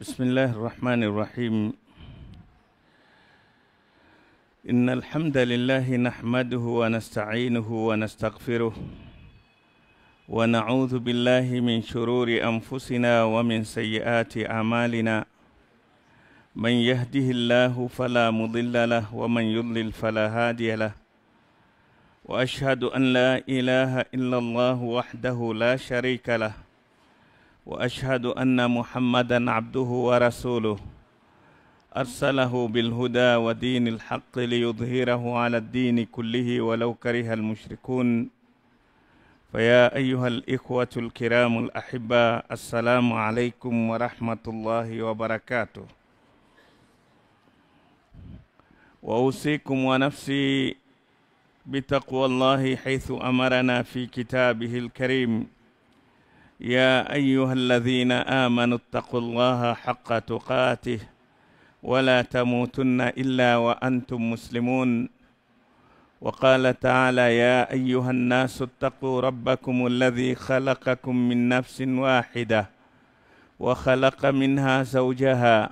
بسم الله الرحمن الرحيم. إن الحمد لله نحمده ونستعينه ونستغفره ونعوذ بالله من شرور أنفسنا ومن سيئات أعمالنا. من يهده الله فلا مضل له ومن يضلل فلا هادي له. وأشهد أن لا إله إلا الله وحده لا شريك له. وأشهد أن محمدًا عبده ورسوله أرسله بالهدى ودين الحق ليظهره على الدين كله ولو كره المشركون. فيا أيها الإخوة الكرام الأحباء، السلام عليكم ورحمة الله وبركاته. وأوصيكم ونفسي بتقوى الله حيث أمرنا في كتابه الكريم: يا أيها الذين آمنوا اتقوا الله حق تقاته ولا تموتن إلا وأنتم مسلمون. وقال تعالى: يا أيها الناس اتقوا ربكم الذي خلقكم من نفس واحدة وخلق منها زوجها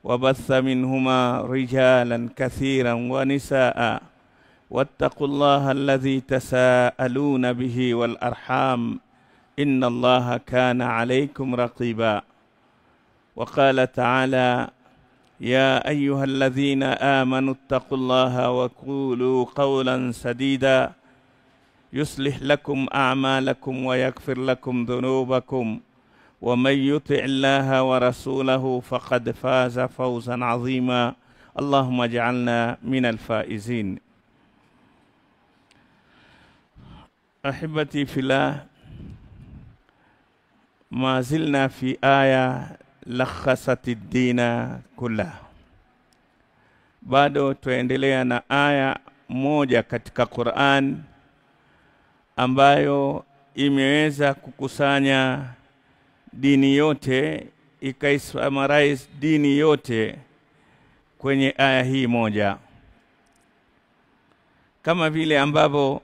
وبث منهما رجالا كثيرا ونساء واتقوا الله الذي تساءلون به والأرحام إن الله كان عليكم رقيبا. وقال تعالى: يا أيها الذين آمنوا اتقوا الله وقولوا قولا سديدا يصلح لكم أعمالكم ويغفر لكم ذنوبكم ومن يطع الله ورسوله فقد فاز فوزا عظيما. اللهم اجعلنا من الفائزين. أحبتي في الله، ما زلنا في آية لخصت الدين كله. Bado tuendelea na aya moja katika Qur'an ambayo imeweza kukusanya dini yote, ikaisummarize dini yote kwenye aya hii moja. Kama vile ambavyo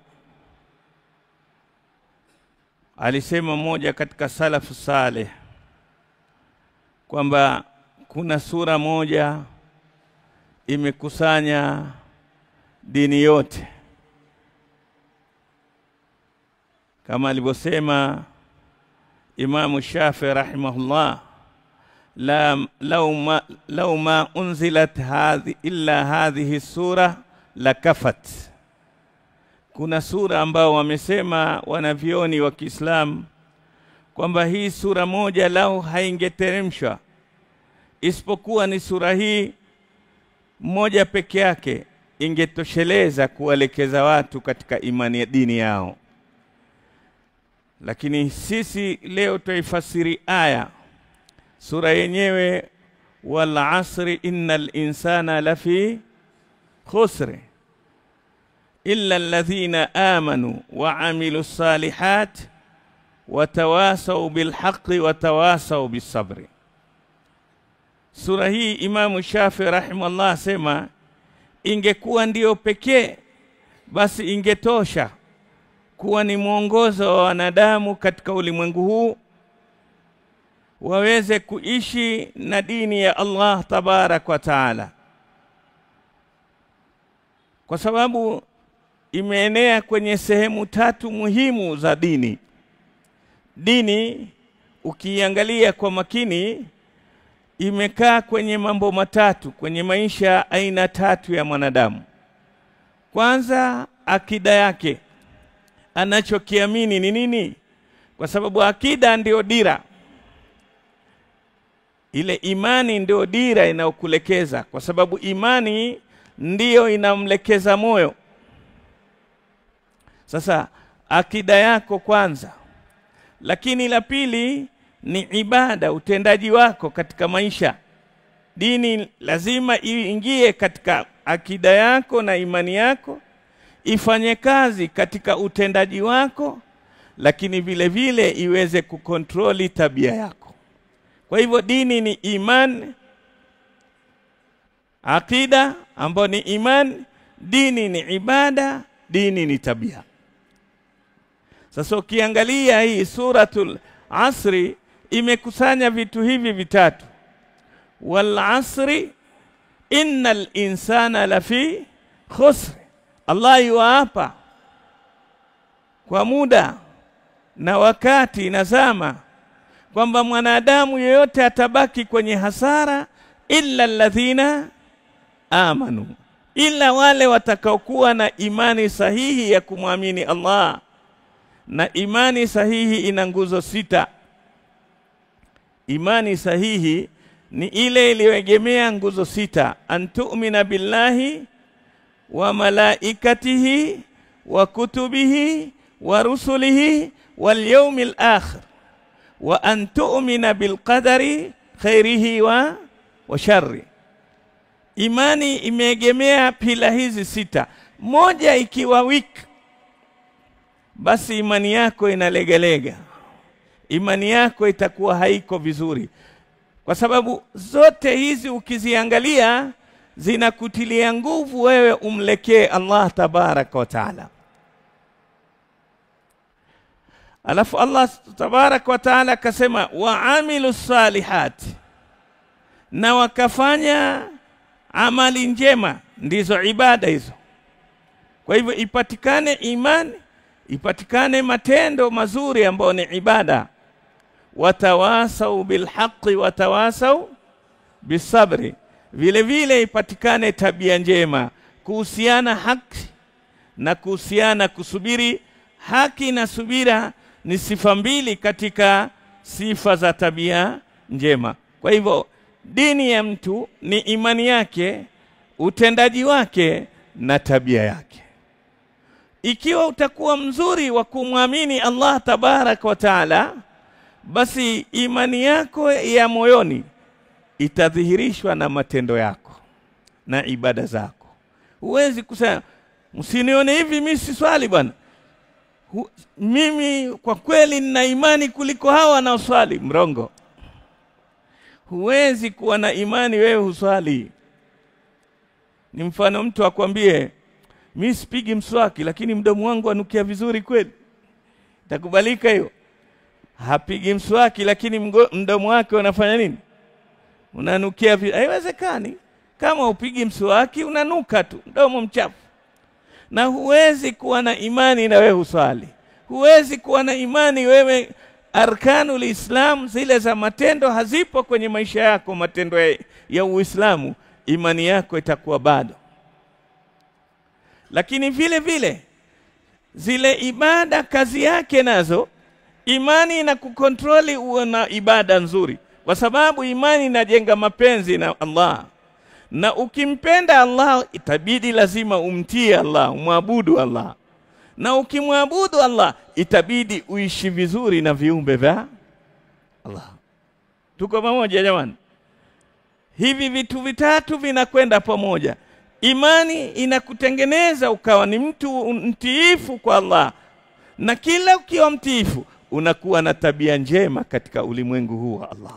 alisema moja katika salafu saleh kwamba kuna sura moja imekusanya dini yote, kama alivyosema Imam Shafi'i rahimahullah: law ma unzilat illa hadhihi sura lakafat. Kuna sura ambao wamesema wanavyoni wa Kiislamu kwamba hii sura moja lao haingeteremshwa isipokuwa ni sura hii moja peke yake, ingetosheleza kuelekeza watu katika imani ya dini yao. Lakini sisi leo tuifasiri aya sura yenyewe: wal asri innal insana lafi khusr illa alladhina amanu wa amilus salihat watawasaw bilhaqqi watawasaw bisabri. Sura hii Imam Shafi'i rahimahullah sema ingekuwa ndio pekee basi ingetosha kuwa ni mwongozo wa wanadamu katika ulimwengu huu waweze kuishi na dini ya Allah tabarak wa taala, kwa sababu imeenea kwenye sehemu tatu muhimu za dini. Dini ukiangalia kwa makini imekaa kwenye mambo matatu, kwenye maisha aina tatu ya mwanadamu. Kwanza, akida yake, anachokiamini ni nini, kwa sababu akida ndio dira. Ile imani ndio dira inayokulekeza, kwa sababu imani ndio inamlekeza moyo. Sasa akida yako kwanza. Lakini la pili ni ibada, utendaji wako katika maisha. Dini lazima iingie katika akida yako na imani yako, ifanye kazi katika utendaji wako, lakini vile vile iweze kukontroli tabia yako. Kwa hivyo dini ni iman, akida ambayo ni iman, dini ni ibada, dini ni tabia. Sasa ukiangalia hii suratul Asri imekusanya vitu hivi vitatu. wal asri innal insana lafi khusr. Allah yuapa kwa muda na wakati na zama kwamba mwanadamu yeyote atabaki kwenye hasara illa alladhina amanu, ila wale watakaokuwa na imani sahihi ya kumwamini Allah. Na imani sahihi ina nguzo 6. Imani sahihi ni ile iliyoegemea nguzo 6: antu'mina billahi wa malaikatihi wa kutubihi wa rusulihi wal yawmil akhir wa antu'mina bil qadari khairihi wa sharri. Imani imeegemea pila hizi 6. Moja ikiwa weak, basi imani yako inalegalega, imani yako itakuwa haiko vizuri, kwa sababu zote hizi ukiziangalia zinakutilia nguvu wewe umlekee Allah tabaraka wa taala. Alafu Allah tabaraka wa taala akasema wa'amilus salihati, na wakafanya amali njema, ndizo ibada hizo. Kwa hivyo ipatikane imani, ipatikane matendo mazuri ambayo ni ibada. Watawasau bilhaqqi watawasau bisabri, vile vile ipatikane tabia njema, kuhusiana haki na kuhusiana kusubiri. Haki na subira ni sifa mbili katika sifa za tabia njema. Kwa hivyo dini ya mtu ni imani yake, utendaji wake na tabia yake. Ikiwa utakuwa mzuri wa kumwamini Allah tabaraka wa taala, basi imani yako ya moyoni itadhihirishwa na matendo yako na ibada zako. Huwezi kusema msinione hivi mimi si swali bwana, mimi kwa kweli nina imani kuliko hawa wanaoswali. Mrongo. Huwezi kuwa na imani wewe huswali. Ni mfano mtu akwambie mimi sipigi mswaki lakini mdomo wangu anukia vizuri, kweli? Itakubalika hiyo? Hapigi mswaki lakini mdomo wake unafanya nini? Unanukia vizuri. Haiwezekani. Kama upigi mswaki unanuka tu, mdomo mchafu. Na huwezi kuwa na imani na wewe huswali. Huwezi kuwa na imani wewe arkanul Islam zile za matendo hazipo kwenye maisha yako, matendo ya Uislamu, imani yako itakuwa bado. Lakini vile vile zile ibada kazi yake nazo, imani na kukontroli uwe na ibada nzuri, kwa sababu imani inajenga mapenzi na Allah. Na ukimpenda Allah itabidi lazima umtii Allah, umwabudu Allah. Na ukimwabudu Allah itabidi uishi vizuri na viumbe vya Allah. Tuko pamoja jamani? Hivi vitu vitatu vinakwenda pamoja. Imani inakutengeneza ukawa ni mtu mtiifu kwa Allah, na kila ukiwa mtiifu unakuwa na tabia njema katika ulimwengu huu wa Allah.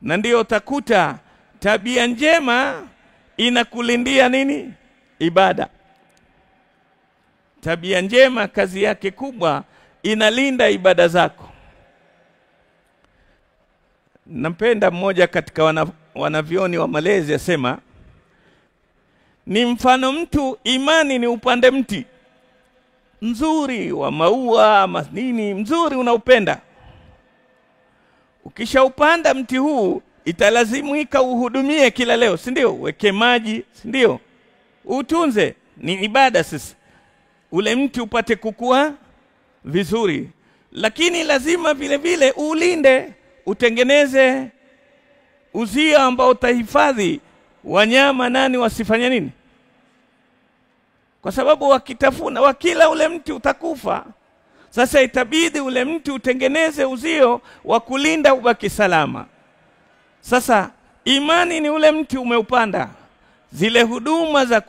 Na ndio utakuta tabia njema inakulindia nini? Ibada. Tabia njema kazi yake kubwa inalinda ibada zako. Nampenda mmoja katika wanavyoni wa malezi asema, ni mfano mtu, imani ni upande mti mzuri wa maua nini mzuri unaupenda. Ukishaupanda mti huu italazimika uhudumie kila leo, si ndio? Weke maji, si ndio? Utunze, ni ibada sisi. Ule mti upate kukua vizuri. Lakini lazima vile vile ulinde, utengeneze uzio ambao utahifadhi wanyama nani wasifanye nini? Kwa sababu wakitafuna, wakila ule mti utakufa. Sasa itabidi ule mti utengeneze uzio wa kulinda ubaki salama. Sasa imani ni ule mti umeupanda. Zile huduma za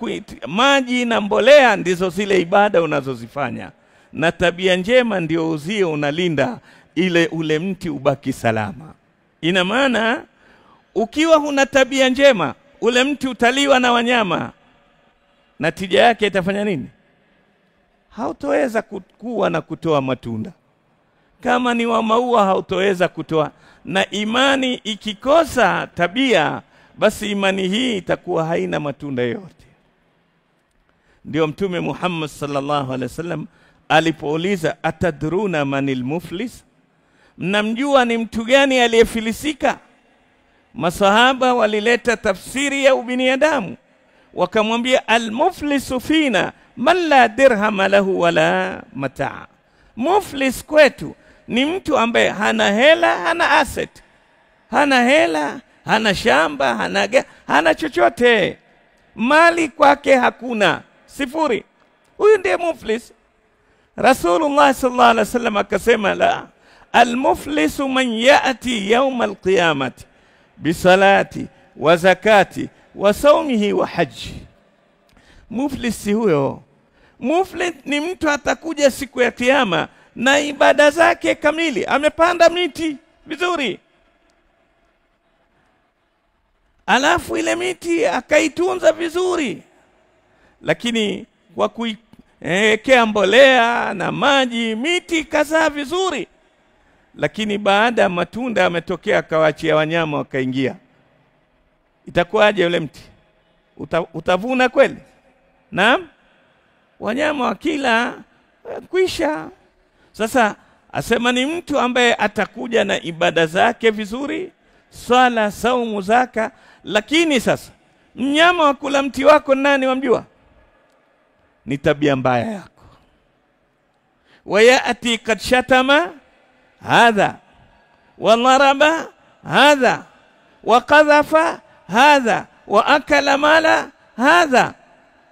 maji na mbolea ndizo zile ibada unazozifanya. Na tabia njema ndio uzio unalinda ule mti ubaki salama. Ina maana ukiwa huna tabia njema, ule mti utaliwa na wanyama. Natija yake itafanya nini? Hautoweza kukua na kutoa matunda. Kama ni wa maua hautoweza kutoa. na imani ikikosa tabia, basi imani hii itakuwa haina matunda yote. Ndio Mtume Muhammad sallallahu alaihi wasallam alipouliza, atadruna manil muflis, mnamjua ni mtu gani aliyefilisika? Masahaba walileta tafsiri ya ubinadamu, wakamwambia al-muflisu fina man la dirham lahu wala mataa. Muflis kwetu ni mtu ambaye hana hela, hana asset, hana hela, hana shamba, hana chochote, mali kwake hakuna, sifuri. Huyu ndiye muflis. Rasulullah sallallahu alaihi wasallam akasema, la, al-muflisu man ya'ti yawm al-qiyamati bisalati wa zakati wa sawmihi wa haji. Muflis si huyo. Muflis ni mtu atakuja siku ya kiyama na ibada zake kamili, amepanda miti vizuri, alafu ile miti akaitunza vizuri, lakini kwa kuiwekea mbolea na maji miti kazaa vizuri, lakini baada ya matunda yametokea akawaachia wanyama wakaingia. Itakuwaje yule mti? Utavuna kweli? Naam, wanyama wakila kwisha. Sasa asema ni mtu ambaye atakuja na ibada zake vizuri, swala, saumu, zaka, lakini sasa mnyama wa kula mti wako nani wamjua? Ni tabia mbaya yako. Wayati kad shatama hadha wa daraba hadha wa qadhafa hadha wa akala mala hadha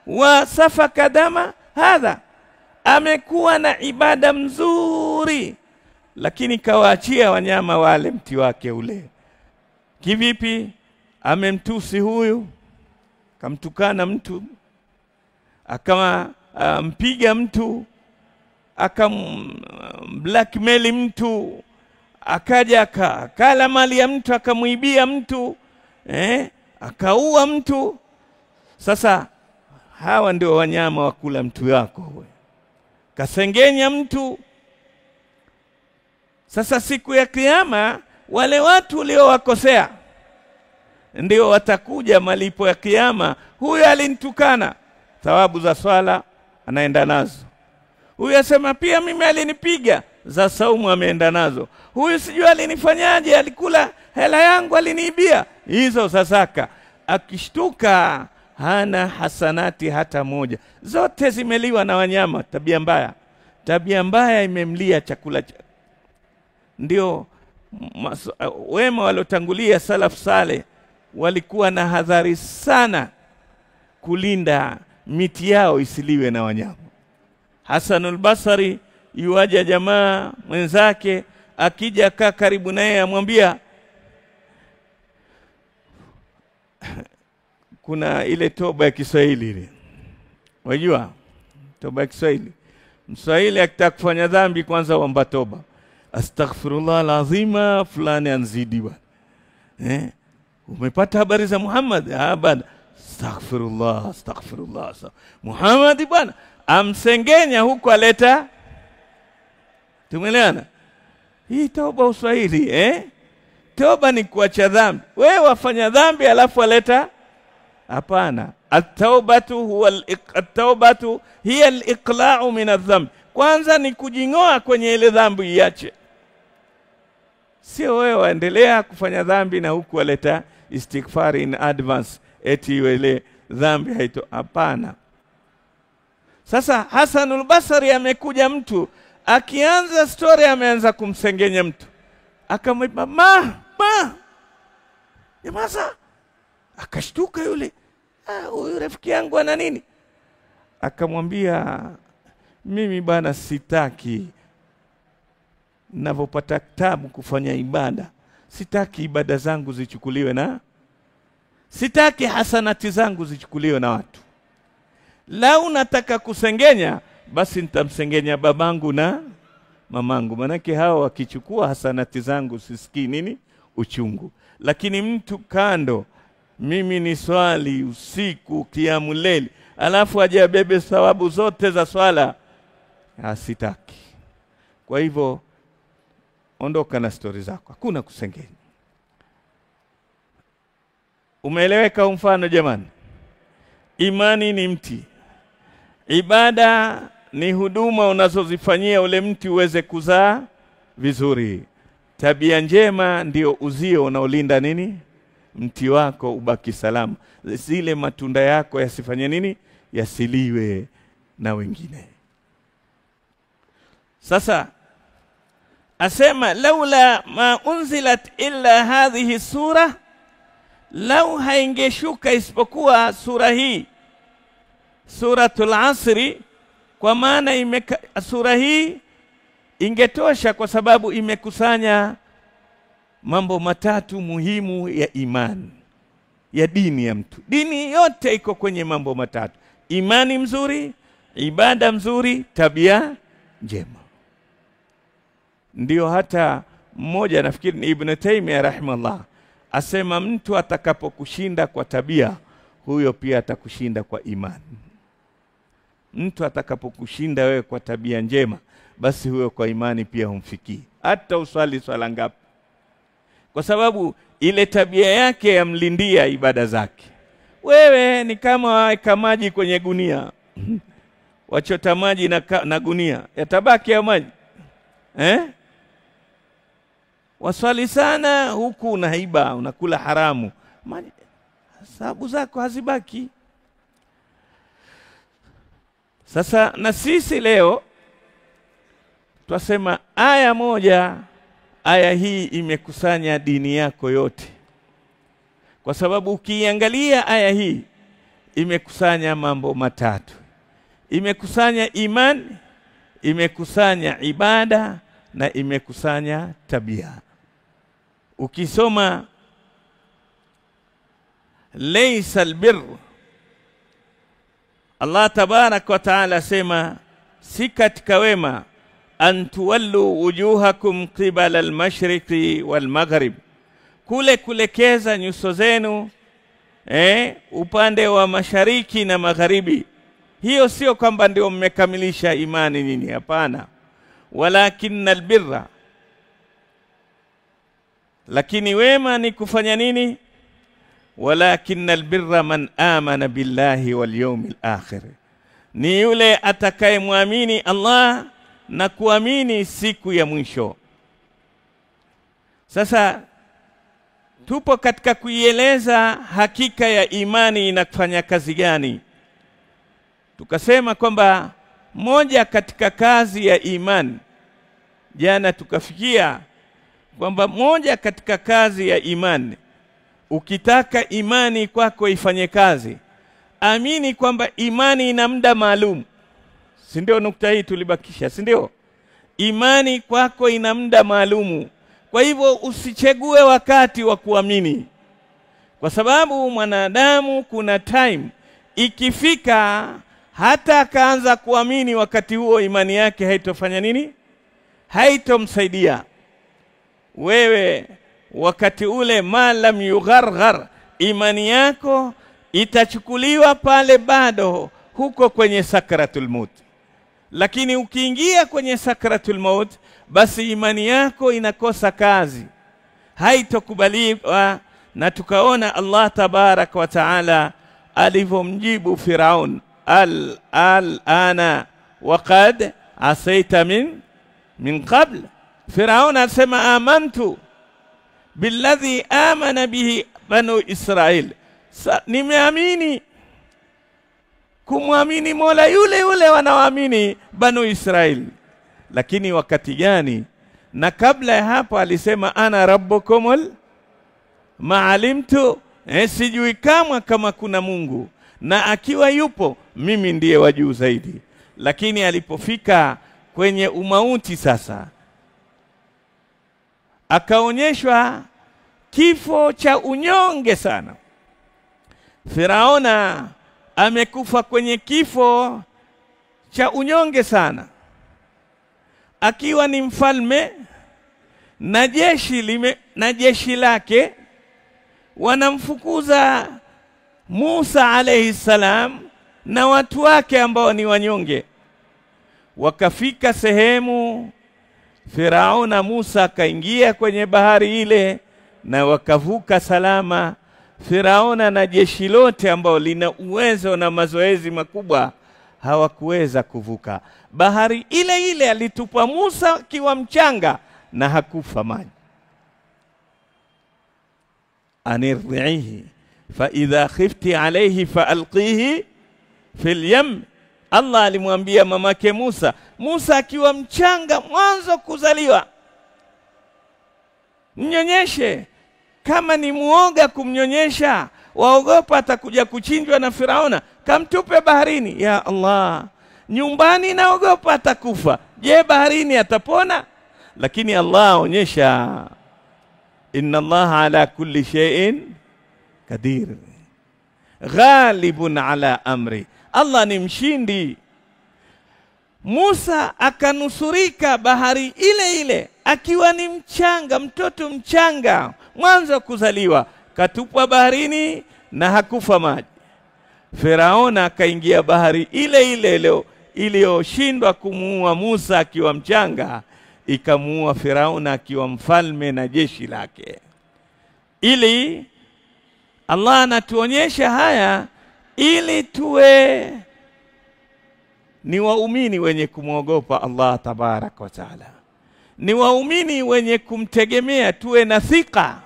wa safaka dama hadha. Amekuwa na ibada mzuri, lakini kawaachia wanyama wale mti wake ule. Kivipi? Amemtusi huyu, kamtukana mtu, akama mpiga mtu, blackmail mtu, akaja akala mali ya mtu, akamuibia mtu, akaua mtu. Sasa hawa ndio wanyama wa kula mtu wako wewe. Kasengenya mtu. Sasa siku ya kiyama wale watu uliowakosea ndio watakuja malipo ya kiyama. Huyu alinitukana, thawabu za swala anaenda nazo. Huyu asema pia mimi alinipiga, za saumu ameenda nazo. Huyu sijui alinifanyaje, alikula hela yangu, aliniibia, hizo sasaka. Akishtuka hana hasanati hata moja, zote zimeliwa na wanyama. Tabia mbaya, tabia mbaya imemlia chakula. Ndio wema walotangulia salaf saleh walikuwa na hadhari sana kulinda miti yao isiliwe na wanyama. Hasanul Basri yuaja jamaa mwenzake, akija kaa karibu naye amwambia, kuna ile toba ya Kiswahili ile. Wajua toba ya Kiswahili? Mswahili akitaka kufanya dhambi kwanza huomba toba. Astaghfirullah alazima fulani anzidi bwana. Umepata habari za Muhammad? Bwana. Astaghfirullah, astaghfirullah. Muhammad bwana amsengenya huko aleta. Tumeelewana? Hii toba Uswahili, Toba ni kuacha dhambi. Wewe wafanya dhambi alafu aleta? Hapana. At-taubatu hiya al-iqla'u min adh-dhanb. Kwanza ni kujingoa kwenye ile dhambi iache. Sio wewe waendelea kufanya dhambi na huku waleta istighfar in advance eti ile dhambi haito. Hapana. Sasa Hasanul Basri amekuja mtu, akianza story ameanza kumsengenya mtu. Akamwambia Nyamaza. Akashtuka yule. Huyu rafiki yangu ana nini? Akamwambia, mimi bana sitaki ninapopata tabu kufanya ibada, sitaki ibada zangu zichukuliwe sitaki hasanati zangu zichukuliwe na watu. Lau nataka kusengenya, basi nitamsengenya babangu na mamangu, manake hao wakichukua hasanati zangu sisikii nini uchungu. Lakini mtu kando, mimi ni swali usiku kiamu leli, alafu aje abebe thawabu zote za swala, sitaki. Kwa hivyo ondoka na stori zako, hakuna kusengenya. Umeeleweka mfano jamani? Imani ni mti, ibada ni huduma unazozifanyia ule mti uweze kuzaa vizuri. Tabia njema ndio uzio unaolinda nini? Mti wako ubaki salama, zile matunda yako yasifanye nini? Yasiliwe na wengine. Sasa asema laula ma unzilat illa hadhihi sura, lau haingeshuka isipokuwa sura hii, suratul Asri, kwa maana sura hii ingetosha kwa sababu imekusanya mambo matatu muhimu ya imani, ya dini ya mtu. Dini yote iko kwenye mambo matatu: imani mzuri, ibada mzuri, tabia njema. Ndio hata mmoja, nafikiri ni Ibn Taymiyyah rahimahullah, asema mtu atakapokushinda kwa tabia, huyo pia atakushinda kwa imani. Mtu atakapokushinda wewe kwa tabia njema, basi huyo kwa imani pia humfikii, hata uswali swala ngapi, kwa sababu ile tabia yake yamlindia ibada zake. Wewe ni kama waweka maji kwenye gunia wachota maji na gunia, yatabaki ya maji waswali sana huku unaiba, unakula haramu, maji sababu zako hazibaki. Sasa na sisi leo twasema aya moja, aya hii imekusanya dini yako yote, kwa sababu ukiangalia aya hii imekusanya mambo matatu: imekusanya imani, imekusanya ibada, na imekusanya tabia. Ukisoma laysa albir, Allah tabarak wa taala sema si katika wema an tuwallu wujuhakum qibala al-mashriqi wal-maghrib, kule kulekeza nyuso zenu upande wa mashariki na magharibi. Hiyo sio kwamba ndio mmekamilisha imani nini, hapana. Walakinnal birra, lakini wema ni kufanya nini? Walakinnal birra man amana billahi wal yawmil akhir, ni yule atakayemwamini Allah na kuamini siku ya mwisho. Sasa tupo katika kuieleza hakika ya imani inafanya kazi gani. Tukasema kwamba moja katika kazi ya imani, jana tukafikia kwamba moja katika kazi ya imani, ukitaka imani kwako ifanye kazi, amini kwamba imani ina muda maalum. Si ndio nukta hii tulibakisha, si ndio? Imani kwako ina muda maalumu. Kwa hivyo usichegue wakati wa kuamini, kwa sababu mwanadamu kuna time ikifika hata akaanza kuamini, wakati huo imani yake haitofanya nini? Haitomsaidia. Wewe wakati ule malam yugharghar, imani yako itachukuliwa pale bado huko kwenye sakratul maut. Lakini ukiingia kwenye sakratul maut, basi imani yako inakosa kazi, haitokubaliwa. Na tukaona Allah tabarak wa taala alivyomjibu Firaun, al-ana waqad asaita min qabl. Firaun asema amantu billadhi amana bihi banu Israil, nimeamini kumwamini Mola yule yule wanaoamini banu Israil. Lakini wakati gani? Na kabla ya hapo alisema ana rabbukumul maalimtu, sijui kama kuna Mungu, na akiwa yupo mimi ndiye wa juu zaidi. Lakini alipofika kwenye umauti sasa, akaonyeshwa kifo cha unyonge sana. Firauna amekufa kwenye kifo cha unyonge sana, akiwa ni mfalme na jeshi lake wanamfukuza Musa alayhi salam na watu wake ambao ni wanyonge. Wakafika sehemu Firauna Musa akaingia kwenye bahari ile na wakavuka salama. Firauna na jeshi lote ambao lina uwezo na mazoezi makubwa hawakuweza kuvuka bahari ile ile. Alitupa Musa kiwa mchanga na hakufa maji. Anirdihi fa idha khifti alayhi fa alqihi fil yam. Allah alimwambia mamake Musa akiwa mchanga mwanzo kuzaliwa, mnyonyeshe. Kama ni muoga kumnyonyesha, waogopa atakuja kuchinjwa na Firauna, kamtupe baharini. Ya Allah, nyumbani naogopa atakufa, je baharini atapona? Lakini Allah aonyesha inna Allah ala kulli shay'in qadir, ghalibun ala amri. Allah ni mshindi. Musa akanusurika bahari ile ile akiwa ni mchanga, mtoto mchanga mwanzo kuzaliwa, katupwa baharini na hakufa maji. Firauna akaingia bahari ile ile leo iliyoshindwa kumuua Musa akiwa mchanga, ikamuua Firauna akiwa mfalme na jeshi lake. Ili Allah anatuonyesha haya ili tuwe ni waumini wenye kumwogopa Allah tabaraka wa taala, ni waumini wenye kumtegemea, tuwe na thika,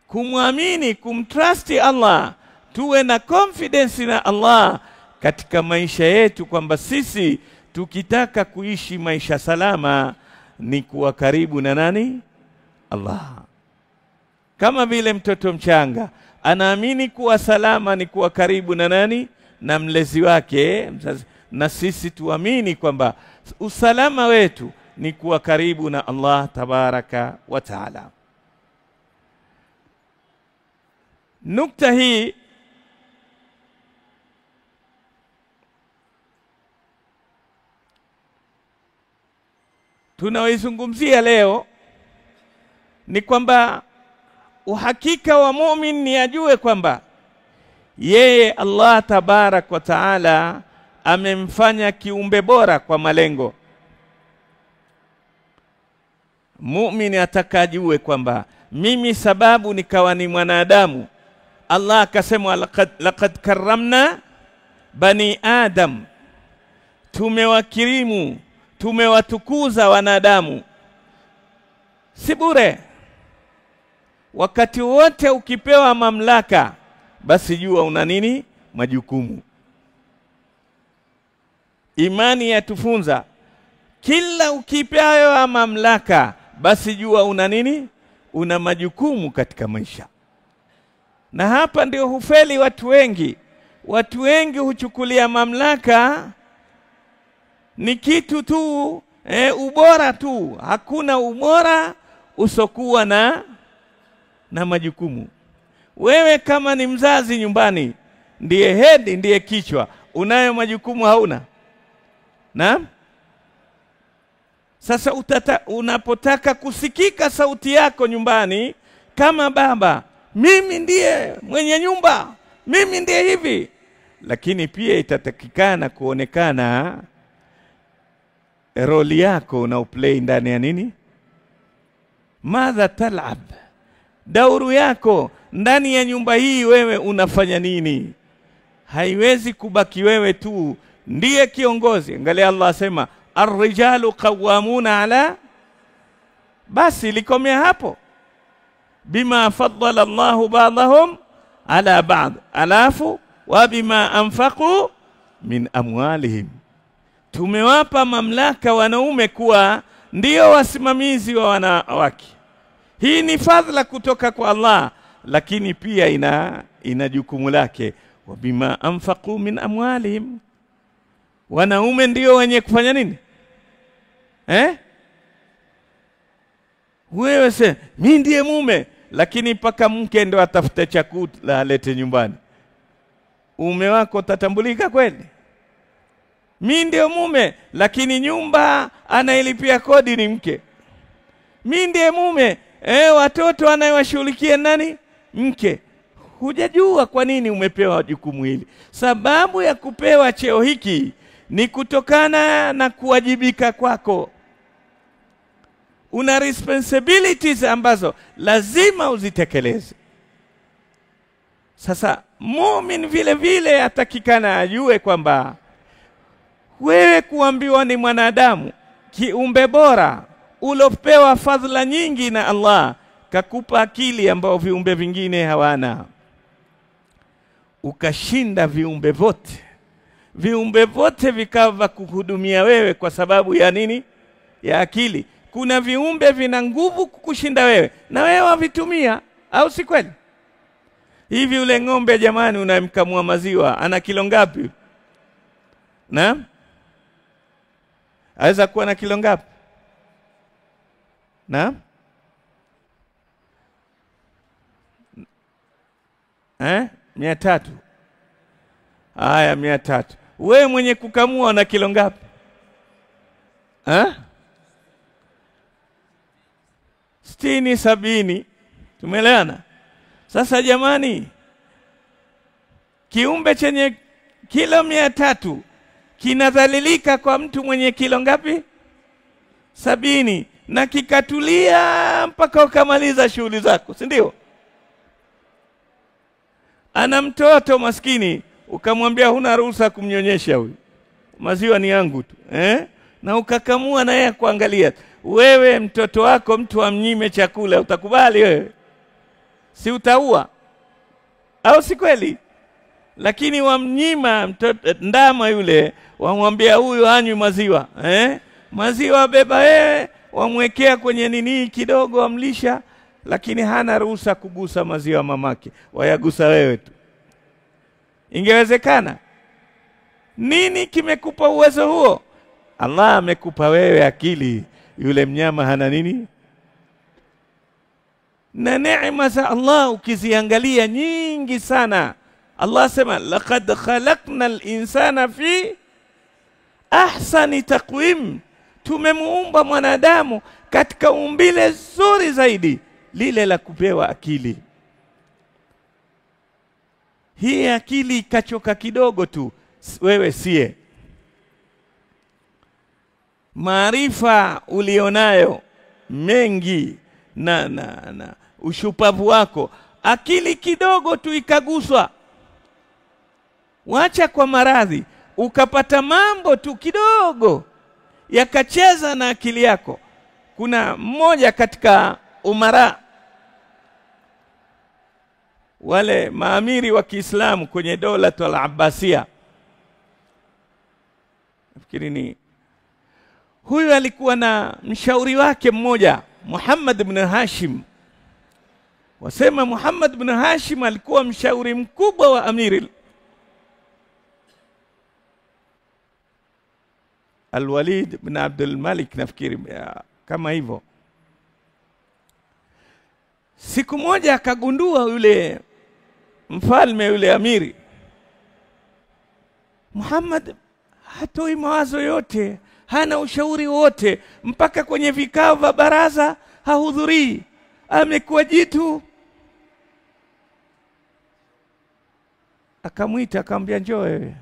kumwamini, kumtrust Allah, tuwe na confidence na Allah katika maisha yetu, kwamba sisi tukitaka kuishi maisha salama ni kuwa karibu na nani? Allah. Kama vile mtoto mchanga anaamini kuwa salama ni kuwa karibu na nani? Na mlezi wake. Na sisi tuamini kwamba usalama wetu ni kuwa karibu na Allah tabaraka wa taala. Nukta hii tunaoizungumzia leo ni kwamba uhakika wa muumini ni ajue kwamba yeye Allah tabarak wa taala amemfanya kiumbe bora kwa malengo. Muumini atakajue kwamba mimi sababu nikawa ni mwanadamu, Allah akasema laqad karramna bani Adam, tumewakirimu, tumewatukuza wanadamu. Si bure. Wakati wote ukipewa mamlaka, basi jua una nini? Majukumu. Imani yatufunza kila ukipewa mamlaka, basi jua una nini? Una majukumu katika maisha. Na hapa ndio hufeli watu wengi. Watu wengi huchukulia mamlaka ni kitu tu, ubora tu. Hakuna ubora usokuwa na majukumu. Wewe kama ni mzazi nyumbani, ndiye head, ndiye kichwa, unayo majukumu hauna? Naam? Sasa unapotaka kusikika sauti yako nyumbani kama baba, mimi ndiye mwenye nyumba, mimi ndiye hivi. Lakini pia itatakikana kuonekana roli yako unaoplay ndani ya nini? Madha talab, dauru yako ndani ya nyumba hii, wewe unafanya nini? Haiwezi kubaki wewe tu ndiye kiongozi. Angalia Allah asema ar-rijalu qawwamuna ala, basi likomea hapo. Bima faddala Allahu ba'dahum ala ba'd, alafu wa bima anfaqu min amwalihim. Tumewapa mamlaka wanaume kuwa ndio wasimamizi wa wanawake. Hii ni fadhila kutoka kwa Allah, lakini pia ina jukumu lake. Wa bima anfaqu min amwalihim, wanaume ndio wenye kufanya nini? Wewe sema mimi ndiye mume, lakini paka mke ndio atafute chakula alete nyumbani, mume wako tatambulika kweli? Mimi ndiye mume, lakini nyumba anailipia kodi ni mke. Mimi ndiye mume, watoto anayewashughulikia nani? Mke. Hujajua kwa nini umepewa jukumu hili. Sababu ya kupewa cheo hiki ni kutokana na kuwajibika kwako. una responsibilities ambazo lazima uzitekeleze. Sasa muumini vile vile atakikana ajue kwamba wewe kuambiwa ni mwanadamu, kiumbe bora, ulopewa fadhila nyingi na Allah, kakupa akili ambao viumbe vingine hawana. Ukashinda viumbe vote. Viumbe vote vikava kuhudumia wewe kwa sababu ya nini? Ya akili. Kuna viumbe vina nguvu kukushinda wewe na wewe wavitumia, au si kweli? Hivi ule ng'ombe jamani unamkamua maziwa ana kilo ngapi? Na aweza kuwa na kilo ngapi? Na 300. Haya 300. Wewe mwenye kukamua na kilo ngapi? 60 70. Tumeelewana? Sasa jamani, kiumbe chenye kilo 300 kinadhalilika kwa mtu mwenye kilo ngapi? 70, na kikatulia mpaka ukamaliza shughuli zako, si ndio? Ana mtoto maskini, ukamwambia huna ruhusa kumnyonyesha huyu, maziwa ni yangu tu, na ukakamua na yeye kuangalia. Wewe mtoto wako mtu amnyime chakula, utakubali wewe? Si utaua? Au si kweli? Lakini wamnyima mtoto ndama yule, wamwambia huyu hanywi maziwa, maziwa beba wewe, wamwekea kwenye nini kidogo amlisha, lakini hana ruhusa kugusa maziwa mamake, wayagusa wewe tu. Ingewezekana? Nini kimekupa uwezo huo? Allah amekupa wewe akili, yule mnyama hana nini? Na neema za Allah ukiziangalia nyingi sana. Allah sema laqad khalaqnal insana fi ahsani taqwim, tumemuumba mwanadamu katika umbile zuri zaidi, lile la kupewa akili. Hii akili kachoka kidogo tu, wewe sie. Maarifa ulionayo mengi na ushupavu wako, akili kidogo tu ikaguswa, wacha kwa maradhi, ukapata mambo tu kidogo yakacheza na akili yako. Kuna mmoja katika umara, wale maamiri wa Kiislamu kwenye dola ya Abbasia, nafikiri ni huyu, alikuwa na mshauri wake mmoja, Muhammad ibn Hashim. Wasema Muhammad ibn Hashim alikuwa mshauri mkubwa wa Amiri Al-Walid ibn Abdul Malik, nafikiri kama hivyo. Siku moja akagundua yule mfalme, yule amiri, Muhammad hatoi mawazo yote, hana ushauri wote, mpaka kwenye vikao vya baraza hahudhurii, amekuwa jitu. Akamwita akamwambia, njoo wewe,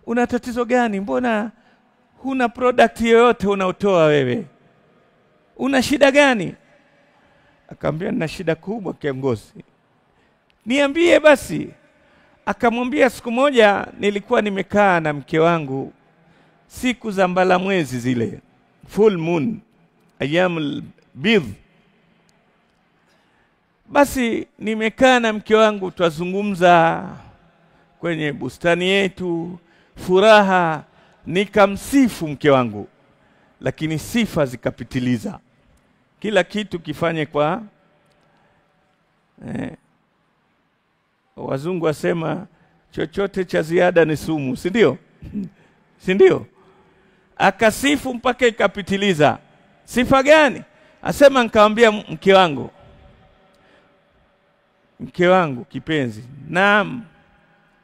una tatizo gani? Mbona huna product yoyote unaotoa wewe? Una shida gani? Akamwambia, nina shida kubwa kiongozi. Niambie basi. Akamwambia, siku moja nilikuwa nimekaa na mke wangu siku za mbala mwezi zile, full moon, ayyamul bidh. Basi nimekaa na mke wangu twazungumza kwenye bustani yetu, furaha, nikamsifu mke wangu, lakini sifa zikapitiliza. Kila kitu kifanye kwa wazungu wasema chochote cha ziada ni sumu, si ndio? Si ndio? Akasifu mpaka ikapitiliza. Sifa gani? Asema, nikamwambia mke wangu kipenzi, naam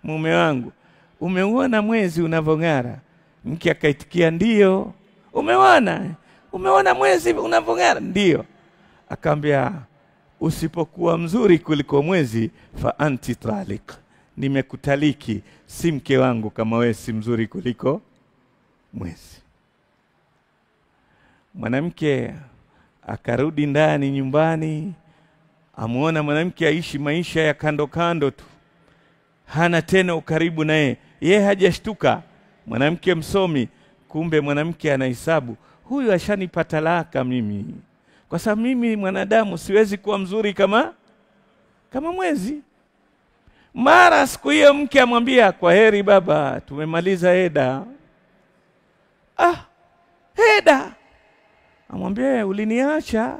mume wangu, umeona mwezi unavong'ara? Mke akaitikia ndio. Umeona mwezi unavong'ara? Ndio. Akamwambia, usipokuwa mzuri kuliko mwezi fa anti talik, nimekutaliki, si mke wangu kama wewe si mzuri kuliko mwezi. Mwanamke Akarudi ndani nyumbani, amuona mwanamke aishi maisha ya kando kando tu, hana tena ukaribu naye. Yeye hajashtuka, mwanamke msomi, kumbe mwanamke anahesabu, huyu ashanipa talaka mimi, kwa sababu mimi mwanadamu siwezi kuwa mzuri kama mwezi. Mara siku hiyo mke amwambia, kwa heri baba, tumemaliza eda. Eda? Amwambia, uliniacha.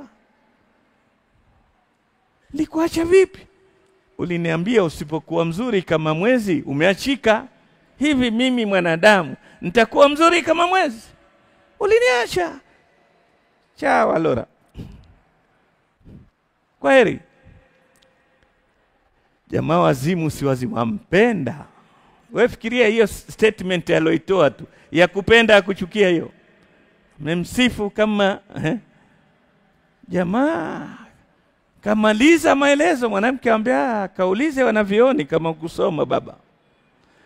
Nikuacha vipi? Uliniambia usipokuwa mzuri kama mwezi umeachika. Hivi mimi mwanadamu nitakuwa mzuri kama mwezi? Uliniacha. Chawa lora. Kwa heri. Jamaa wazimu si wazimu, ampenda. Wewe fikiria hiyo statement aloitoa tu, ya kupenda kuchukia hiyo. Memsifu kama jamaa kamaliza maelezo, mwanamke anambia, kaulize wanavioni kama kusoma baba.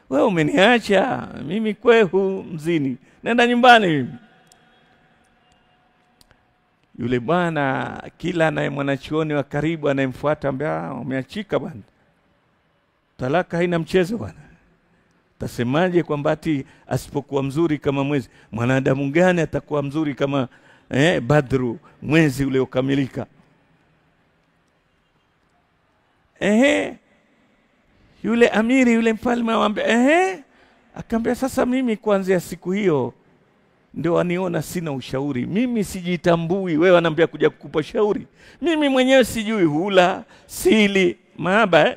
Wewe umeniacha mimi kwehu mzini, nenda nyumbani mimi. Yule bwana kila naye mwanachuoni wa karibu anayemfuata anambia, umeachika bwana. Talaka haina mchezo bwana. Tasemaje kwamba ati asipokuwa mzuri kama mwezi? Mwanadamu gani atakuwa mzuri kama Badru, mwezi ule ukamilika? Yule amiri, yule mfalme anamwambia, akamwambia, sasa mimi kuanzia siku hiyo ndio waniona sina ushauri. Mimi sijitambui, wewe anambia kuja kukupa shauri. Mimi mwenyewe sijui hula, sili, mahaba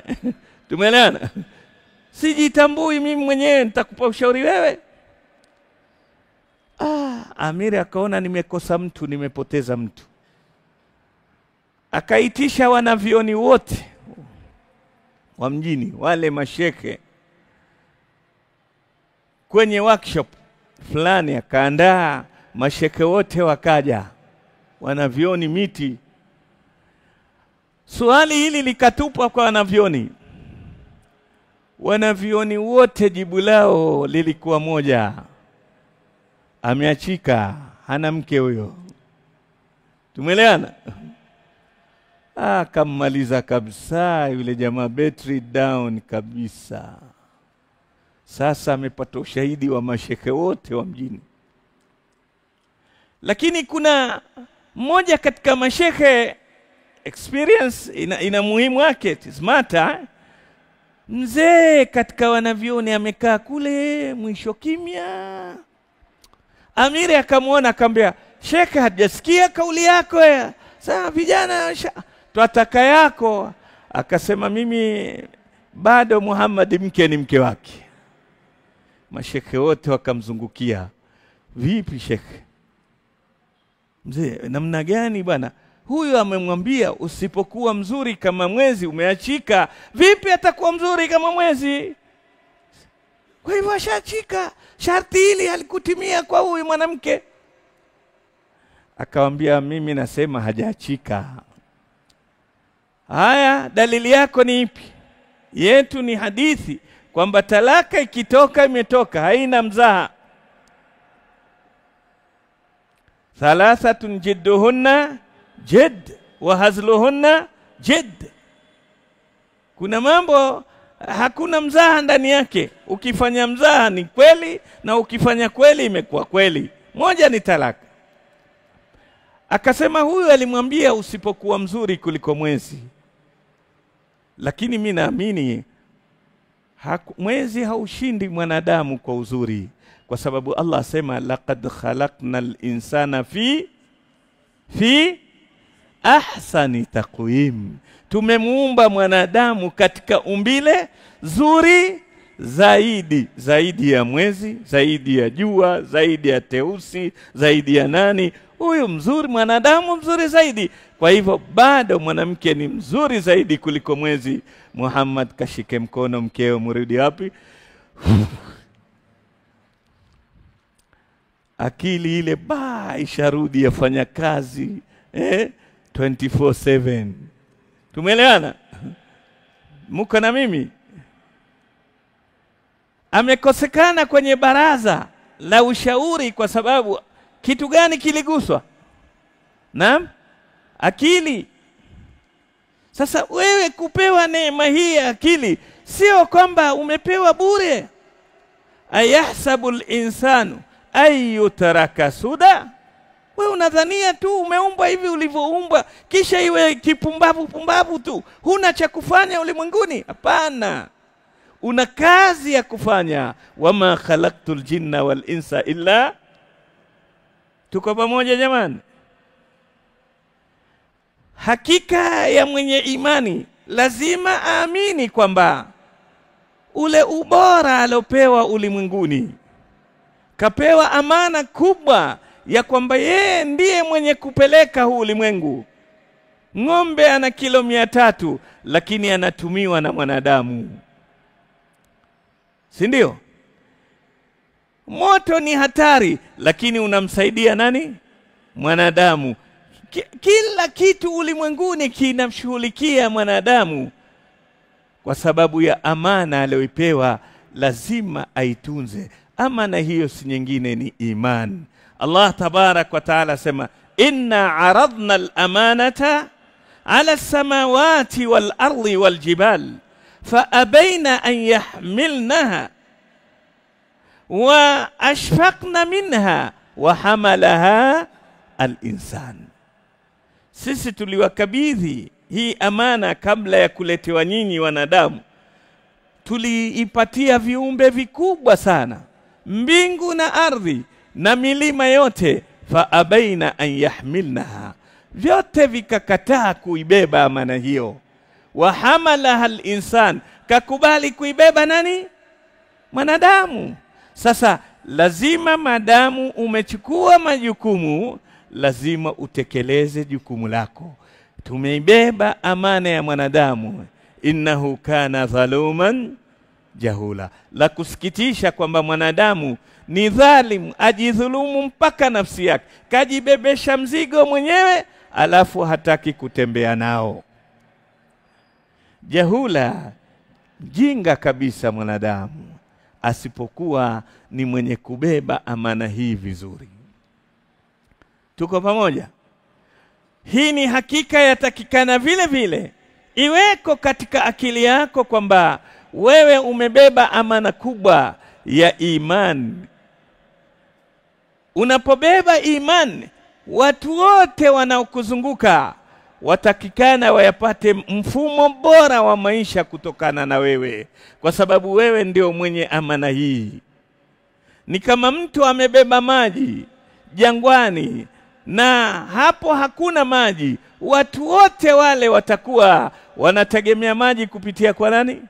Tumeelewana? Sijitambui mimi mwenyewe, nitakupa ushauri wewe? Amiri akaona nimekosa mtu, nimepoteza mtu. Akaitisha wanavioni wote wa mjini, wale masheke, kwenye workshop fulani. Akaandaa masheke wote, wakaja wanavioni miti. Swali hili likatupwa kwa wanavioni. Wanavioni wote jibu lao lilikuwa moja, ameachika, hana mke huyo. Tumeelewana? Kamaliza kabisa yule jamaa, battery down kabisa. Sasa amepata ushahidi wa masheke wote wa mjini. Lakini kuna mmoja katika masheke, experience ina muhimu wake, it matter. Mzee katika wanavioni amekaa kule mwisho kimya. Amiri akamuona, akamwambia, shekhe, hajasikia kauli yako ya sasa vijana twataka yako. Akasema, mimi bado Muhammad mke ni mke wake. Mashekhe wote wakamzungukia. Vipi shekhe? Mzee, namna gani bwana? Huyu amemwambia usipokuwa mzuri kama mwezi umeachika. Vipi atakuwa mzuri kama mwezi? Kwa hivyo ashachika. Sharti hili halikutimia kwa huyu mwanamke. Akamwambia, mimi nasema hajaachika. Haya, dalili yako ni ipi? Yetu ni hadithi kwamba talaka ikitoka imetoka, haina mzaha. Thalathatun jidduhunna jid wa hazluhunna jid. Kuna mambo hakuna mzaha ndani yake. Ukifanya mzaha ni kweli, na ukifanya kweli imekuwa kweli. Moja ni talaka. Akasema huyu alimwambia usipokuwa mzuri kuliko mwezi. Lakini mimi naamini mwezi haushindi mwanadamu kwa uzuri, kwa sababu Allah asema, laqad khalaqnal insana fi ahsani taqwim. Tumemuumba mwanadamu katika umbile zuri zaidi ya mwezi, zaidi ya jua, zaidi ya teusi, zaidi ya nani. Huyu mzuri, mwanadamu mzuri zaidi. Kwa hivyo bado mwanamke ni mzuri zaidi kuliko mwezi. Muhammad kashike mkono mkeo, mrudi wapi? Akili ile isharudi, yafanya kazi 24/7. Tumeelewana? Muko na mimi? Amekosekana kwenye baraza la ushauri kwa sababu kitu gani kiliguswa? Naam, akili. Sasa wewe kupewa neema hii ya akili, sio kwamba umepewa bure. Ayahsabul insanu ayyutraka suda, wewe unadhania tu umeumbwa hivi ulivyoumbwa kisha iwe kipumbavu tu, huna cha kufanya ulimwenguni? Hapana, una kazi ya kufanya. Wama khalaqtul jinna wal insa illa. Tuko pamoja jamani? Hakika ya mwenye imani lazima aamini kwamba ule ubora alopewa ulimwenguni, kapewa amana kubwa ya kwamba yeye ndiye mwenye kupeleka huu ulimwengu. Ng'ombe ana kilo 300 lakini anatumiwa na mwanadamu, si ndio? Moto ni hatari lakini unamsaidia nani? Mwanadamu. Kila kitu ulimwenguni kinamshughulikia mwanadamu kwa sababu ya amana aliyopewa, lazima aitunze. Amana hiyo si nyingine, ni iman. Allah tabarak wa taala sema, inna aradna al-amanata ala as-samawati wal-ardi wal-jibal fa abayna an yahmilnaha wa ashfaqna minha wa hamalaha al-insan. Sisi tuliwakabidhi hii amana kabla ya kuletewa nyinyi wanadamu. Tuliipatia viumbe vikubwa sana, mbingu na ardhi na milima yote. Fa abaina an yahmilnaha, vyote vikakataa kuibeba amana hiyo. Wa hamalaha al-insan, kakubali kuibeba nani? Mwanadamu. Sasa lazima madamu umechukua majukumu, lazima utekeleze jukumu lako. Tumeibeba amana ya mwanadamu. Innahu kana dhaluman jahula. La kusikitisha kwamba mwanadamu ni dhalim, ajidhulumu mpaka nafsi yake, kajibebesha mzigo mwenyewe alafu hataki kutembea nao. Jahula, jinga kabisa mwanadamu asipokuwa ni mwenye kubeba amana hii vizuri. Tuko pamoja? Hii ni hakika yatakikana vile vile iweko katika akili yako kwamba wewe umebeba amana kubwa ya iman. Unapobeba iman, watu wote wanaokuzunguka watakikana wayapate mfumo bora wa maisha kutokana na wewe, kwa sababu wewe ndio mwenye amana hii. Ni kama mtu amebeba maji jangwani na hapo hakuna maji, watu wote wale watakuwa wanategemea maji kupitia kwa nani?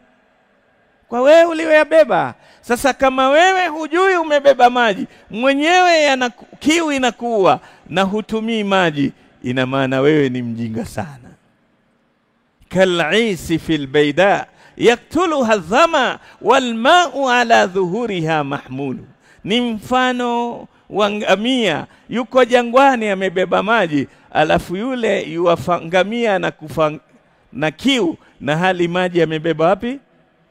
Kwa wewe uliyobeba. Sasa kama wewe hujui umebeba maji, mwenyewe kiu inakuwa na hutumii maji, ina maana wewe ni mjinga sana. Kal'isi fil bayda yaktuluha adh-dhama wal ma'u ala dhuhuriha mahmulu. Ni mfano wa ngamia yuko jangwani amebeba maji, alafu yule yuwafangamia na kufa na kiu, na hali maji amebeba wapi?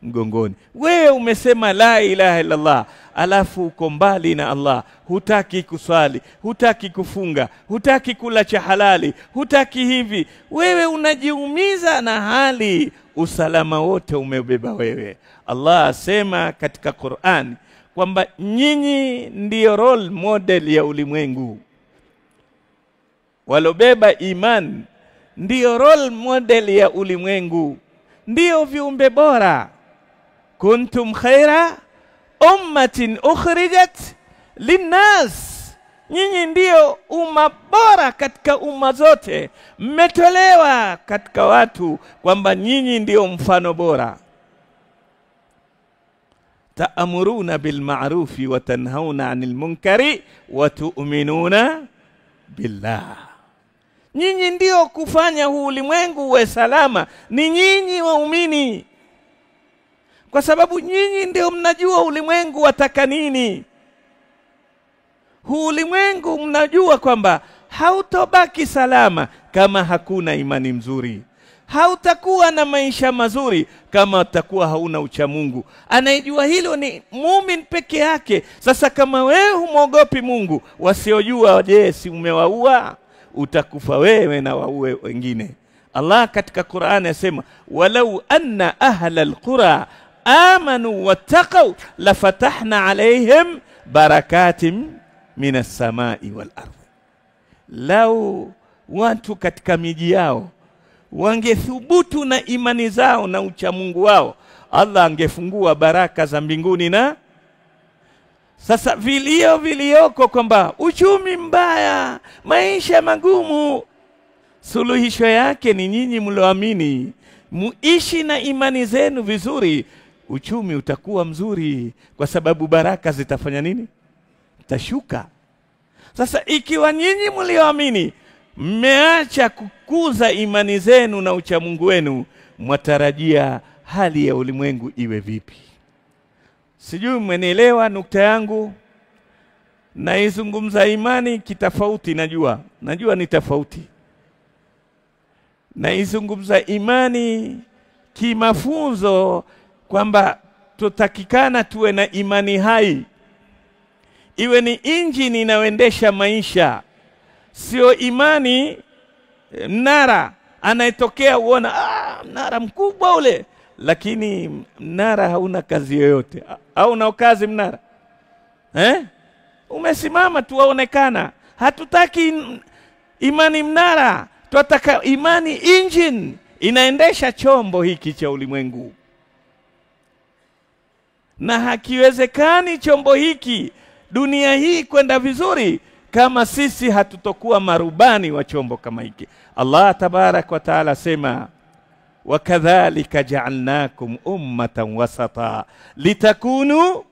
Mgongoni. Wewe umesema la ilaha illallah, alafu uko mbali na Allah, hutaki kuswali, hutaki kufunga, hutaki kula cha halali, hutaki hivi. Wewe unajiumiza na hali usalama wote umebeba wewe. Allah asema katika Qur'an kwamba nyinyi ndio role model ya ulimwengu. Walobeba iman ndio role model ya ulimwengu, ndio viumbe bora. Kuntum khaira ummatin ukhrijat linnas, nyinyi ndio umma bora katika umma zote, mmetolewa katika watu kwamba nyinyi ndio mfano bora. Ta'muruna bil ma'rufi wa tanhauna 'anil munkari wa tu'minuna billah. Nyinyi ndio kufanya huu ulimwengu uwe salama, ni nyinyi waumini, kwa sababu nyinyi ndio mnajua ulimwengu wataka nini. Huu ulimwengu mnajua kwamba hautobaki salama kama hakuna imani mzuri, hautakuwa na maisha mazuri kama utakuwa hauna ucha Mungu. Anayejua hilo ni muumini peke yake. Sasa kama wewe humwogopi Mungu, wasiojua je, si umewaua? utakufa wewe na waue wengine. Allah katika Qur'an yasema walau anna ahla alqura amanu wattaqaw lafatahna alaihim barakatin minas samai wal ardh. Lau watu katika miji yao wangethubutu na imani zao na uchamungu wao, Allah angefungua baraka za mbinguni. Na sasa vilioko kwamba uchumi mbaya, maisha magumu, suluhisho yake ni nyinyi mloamini, muishi na imani zenu vizuri, uchumi utakuwa mzuri, kwa sababu baraka zitafanya nini? Tashuka. Sasa ikiwa nyinyi mlioamini mmeacha kukuza imani zenu na uchamungu wenu, mwatarajia hali ya ulimwengu iwe vipi? Sijui mmenielewa nukta yangu. Naizungumza imani kitofauti, najua ni tofauti. Naizungumza imani kimafunzo kwamba tutakikana tuwe na imani hai, iwe ni injini inayoendesha maisha, sio imani mnara anayetokea uona mnara mkubwa ule, lakini mnara hauna kazi yoyote. Au una kazi mnara? Umesimama tu waonekana. Hatutaki imani mnara, tunataka imani engine inaendesha chombo hiki cha ulimwengu. Na hakiwezekani chombo hiki, dunia hii kwenda vizuri kama sisi hatutokuwa marubani wa chombo kama hiki. Allah tabarak wa taala sema wakadhalika ja'alnakum ummatan wasata litakunu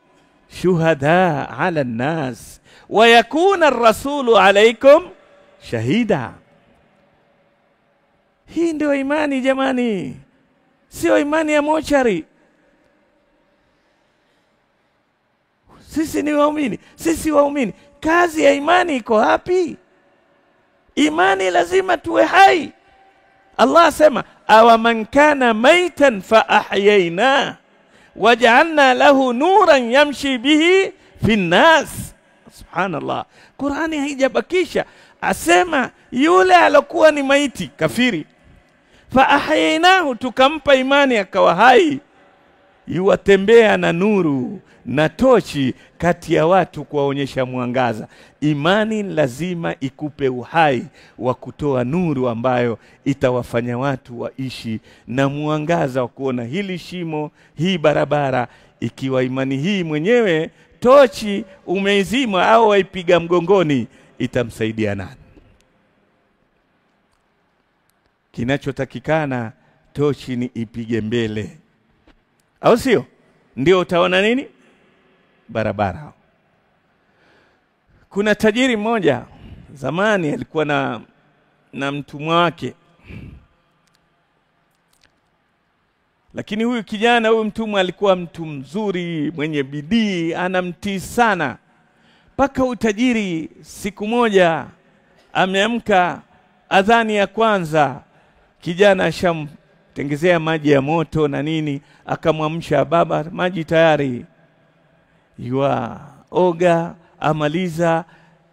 shuhada 'ala an-nas wa yakuna ar-rasulu 'alaykum shahida. Hii ndio imani jamani, sio imani ya mochari. Sisi ni waumini, sisi waumini. Kazi ya imani iko wapi? Imani lazima tuwe hai. Allah sema awa man kana maitan fa ahyayna waja'alna lahu nuran yamshi bihi fi nas. Subhanallah, Qur'ani haijabakisha, asema yule alokuwa ni maiti kafiri, fa ahyaynahu, tukampa imani akawa hai, yuwatembea na nuru na tochi kati ya watu kuwaonyesha mwangaza. Imani lazima ikupe uhai wa kutoa nuru ambayo itawafanya watu waishi na mwangaza wa kuona hili shimo, hii barabara. Ikiwa imani hii mwenyewe tochi umeizima au waipiga mgongoni, itamsaidia nani? Kinachotakikana tochi ni ipige mbele, au sio? Ndio utaona nini? Barabara. Kuna tajiri mmoja zamani alikuwa na mtumwa wake, lakini huyu kijana, huyu mtumwa alikuwa mtu mzuri, mwenye bidii, anamtii sana. Paka utajiri siku moja ameamka, adhani ya kwanza, kijana ashamtengezea maji ya moto na nini, akamwamsha, baba maji tayari. Oga amaliza,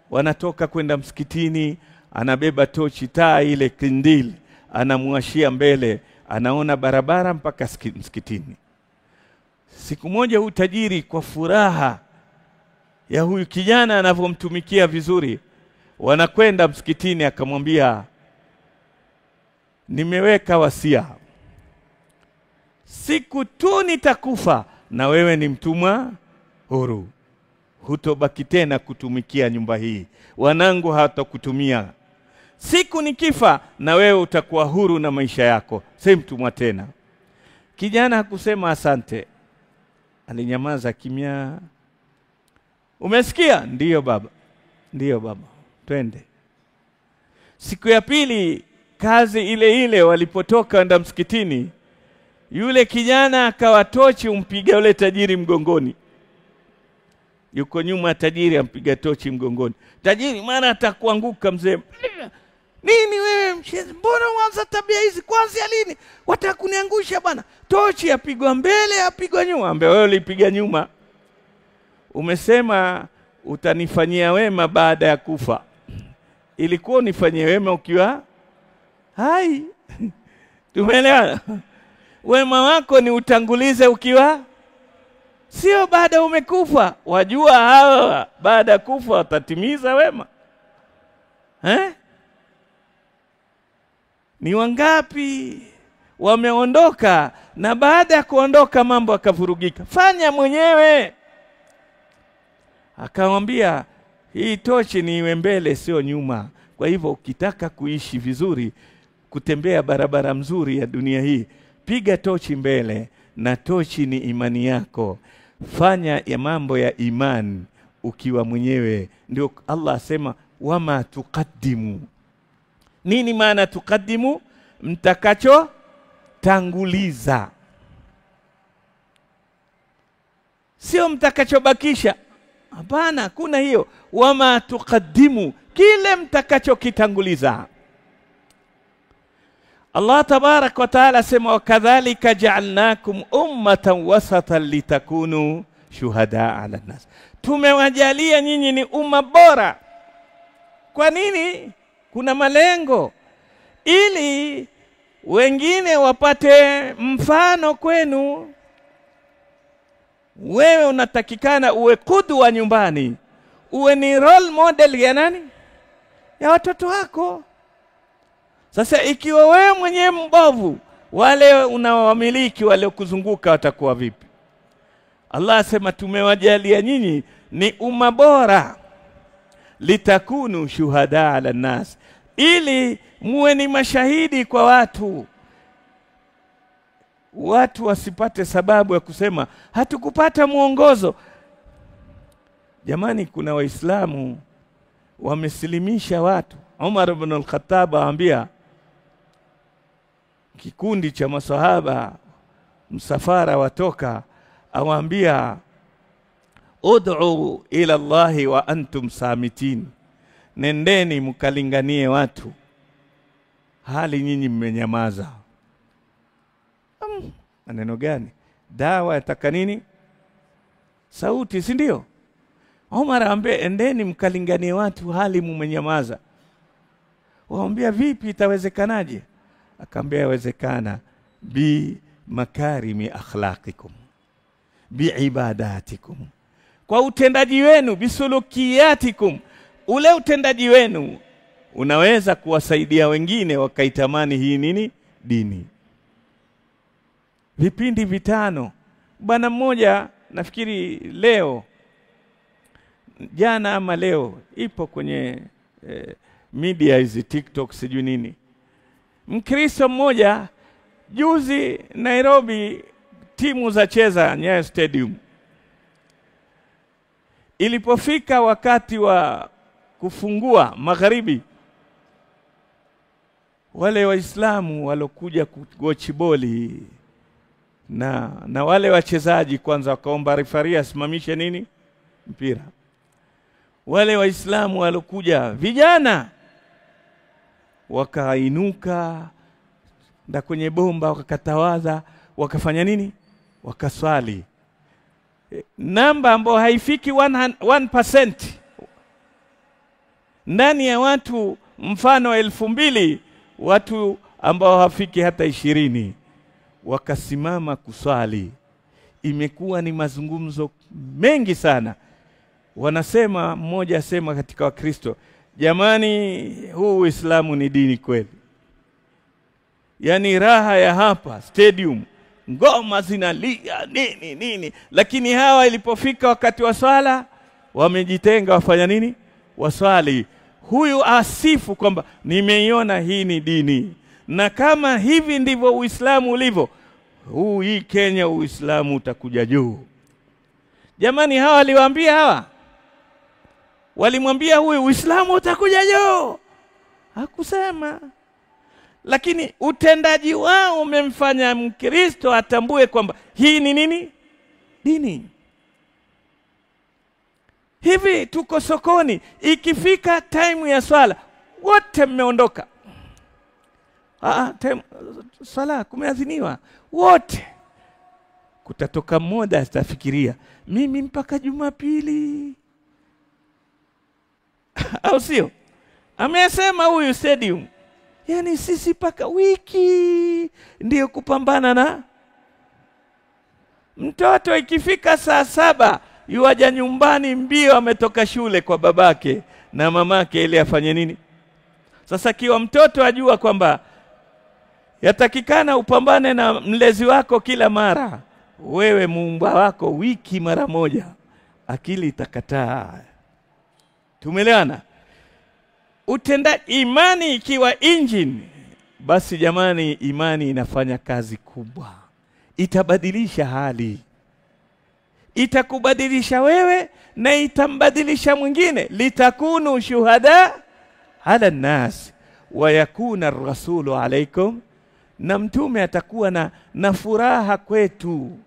wanatoka kwenda msikitini, anabeba tochi, taa ile kindili, anamwashia mbele, anaona barabara mpaka msikitini. Siku moja huyu tajiri kwa furaha ya huyu kijana anavyomtumikia vizuri, wanakwenda msikitini, akamwambia, nimeweka wasia, siku tu nitakufa na wewe ni mtumwa huru, hutobaki tena kutumikia nyumba hii, wanangu hawatakutumia. Siku nikifa na wewe utakuwa huru na maisha yako, si mtumwa tena. Kijana hakusema asante, alinyamaza kimya. Umesikia? Ndiyo baba, ndiyo baba, twende. Siku ya pili kazi ile ile, walipotoka enda msikitini, yule kijana akawatochi umpiga yule tajiri mgongoni. Yuko nyuma tajiri, ampiga tochi mgongoni. Tajiri mara atakuanguka, mzee, nini wewe mchezi, mbona uanza tabia hizi, kwanza lini? Wataka kuniangusha bwana. Tochi apigwa mbele, apigwa nyuma. Ambe wewe ulipiga nyuma, umesema utanifanyia wema baada ya kufa, ilikuwa unifanyie wema ukiwa hai. Tumeelewa? Wema wako ni utangulize ukiwa, sio baada umekufa. Wajua hawa baada kufa watatimiza wema. Ni wangapi wameondoka na baada ya kuondoka mambo akavurugika? Fanya mwenyewe. Akamwambia hii tochi ni iwe mbele sio nyuma. Kwa hivyo ukitaka kuishi vizuri, kutembea barabara mzuri ya dunia hii, piga tochi mbele, na tochi ni imani yako. Fanya ya mambo ya imani ukiwa mwenyewe. Ndio Allah asema wama tuqaddimu. Nini maana tuqaddimu? Mtakacho tanguliza, sio mtakachobakisha. Hapana, kuna hiyo wama tuqaddimu, kile mtakacho kitanguliza. Allah tabarak wa taala sema wakadhalika ja'alnakum ummatan wasatan litakunu shuhada 'ala an-nas. Tumewajalia nyinyi ni umma bora. Kwa nini? Kuna malengo, ili wengine wapate mfano kwenu. Wewe unatakikana uwe kudwa nyumbani, uwe ni role model ya nani? Ya watoto wako. Sasa ikiwa wewe mwenyewe mbovu, wale unaowamiliki wale kuzunguka watakuwa vipi? Allah asema tumewajalia nyinyi ni umma bora, litakunu shuhada 'ala nas, ili muwe ni mashahidi kwa watu. Watu wasipate sababu ya kusema hatukupata muongozo. Jamani, kuna waislamu wamesilimisha watu. Umar ibn al-Khattab aambia kikundi cha masahaba, msafara watoka, awaambia ud'u ila Allahi wa antum samitin, nendeni mkalinganie watu hali nyinyi mmenyamaza. Maneno gani? Dawa yataka nini? Sauti, si ndio? Umar aambia endeni mkalinganie watu hali mmenyamaza. Waambia vipi, itawezekanaje? Akaambia yawezekana bi makarimi akhlaqikum, bi ibadatikum, kwa utendaji wenu, bisulukiyatikum. Ule utendaji wenu unaweza kuwasaidia wengine wakaitamani hii nini? Dini. Vipindi vitano. Bwana mmoja nafikiri leo jana ama leo ipo kwenye media hizi TikTok sijui nini. Mkristo mmoja juzi Nairobi, timu za cheza Nyayo Stadium. Ilipofika wakati wa kufungua magharibi, wale waislamu walokuja kuwatch boli na wale wachezaji kwanza wakaomba referee asimamishe nini? Mpira. Wale waislamu walokuja vijana wakainuka nda kwenye bomba, wakakatawaza, wakafanya nini? Wakaswali. Namba ambayo haifiki 1%. Ndani ya watu mfano 2000, watu ambao hafiki hata 20 wakasimama kuswali. Imekuwa ni mazungumzo mengi sana. Wanasema, mmoja asema katika Wakristo, jamani, huu Uislamu ni dini kweli? Yani raha ya hapa stadium, ngoma zinalia nini, lakini hawa ilipofika wakati wa swala wamejitenga, wafanya nini? Waswali. Huyu asifu kwamba nimeiona hii ni dini. Na kama hivi ndivyo Uislamu ulivyo, hii Kenya Uislamu utakuja juu. Jamani, hawa waliwaambia hawa, walimwambia huyu Uislamu utakuja juu. Hakusema. Lakini utendaji wao umemfanya Mkristo atambue kwamba hii ni nini? Dini. Hivi tuko sokoni, ikifika time ya swala wote mmeondoka. Swala kumeadhiniwa wote. Kutatoka mmoja atafikiria mimi mpaka Jumapili. Au sio? Amesema huyu stadium, yani sisi paka wiki ndio kupambana na mtoto. Ikifika saa 7 yuaja nyumbani mbio, ametoka shule kwa babake na mamake ili afanye nini? Sasa kiwa mtoto ajua kwamba yatakikana upambane na mlezi wako kila mara, wewe muumba wako wiki mara moja, akili itakataa. Tumeelewana? Utenda imani ikiwa engine, basi jamani, imani inafanya kazi kubwa. Itabadilisha hali, itakubadilisha wewe na itambadilisha mwingine. Litakunu shuhada ala nas wa yakuna ar-rasulu alaykum, na mtume atakuwa na furaha kwetu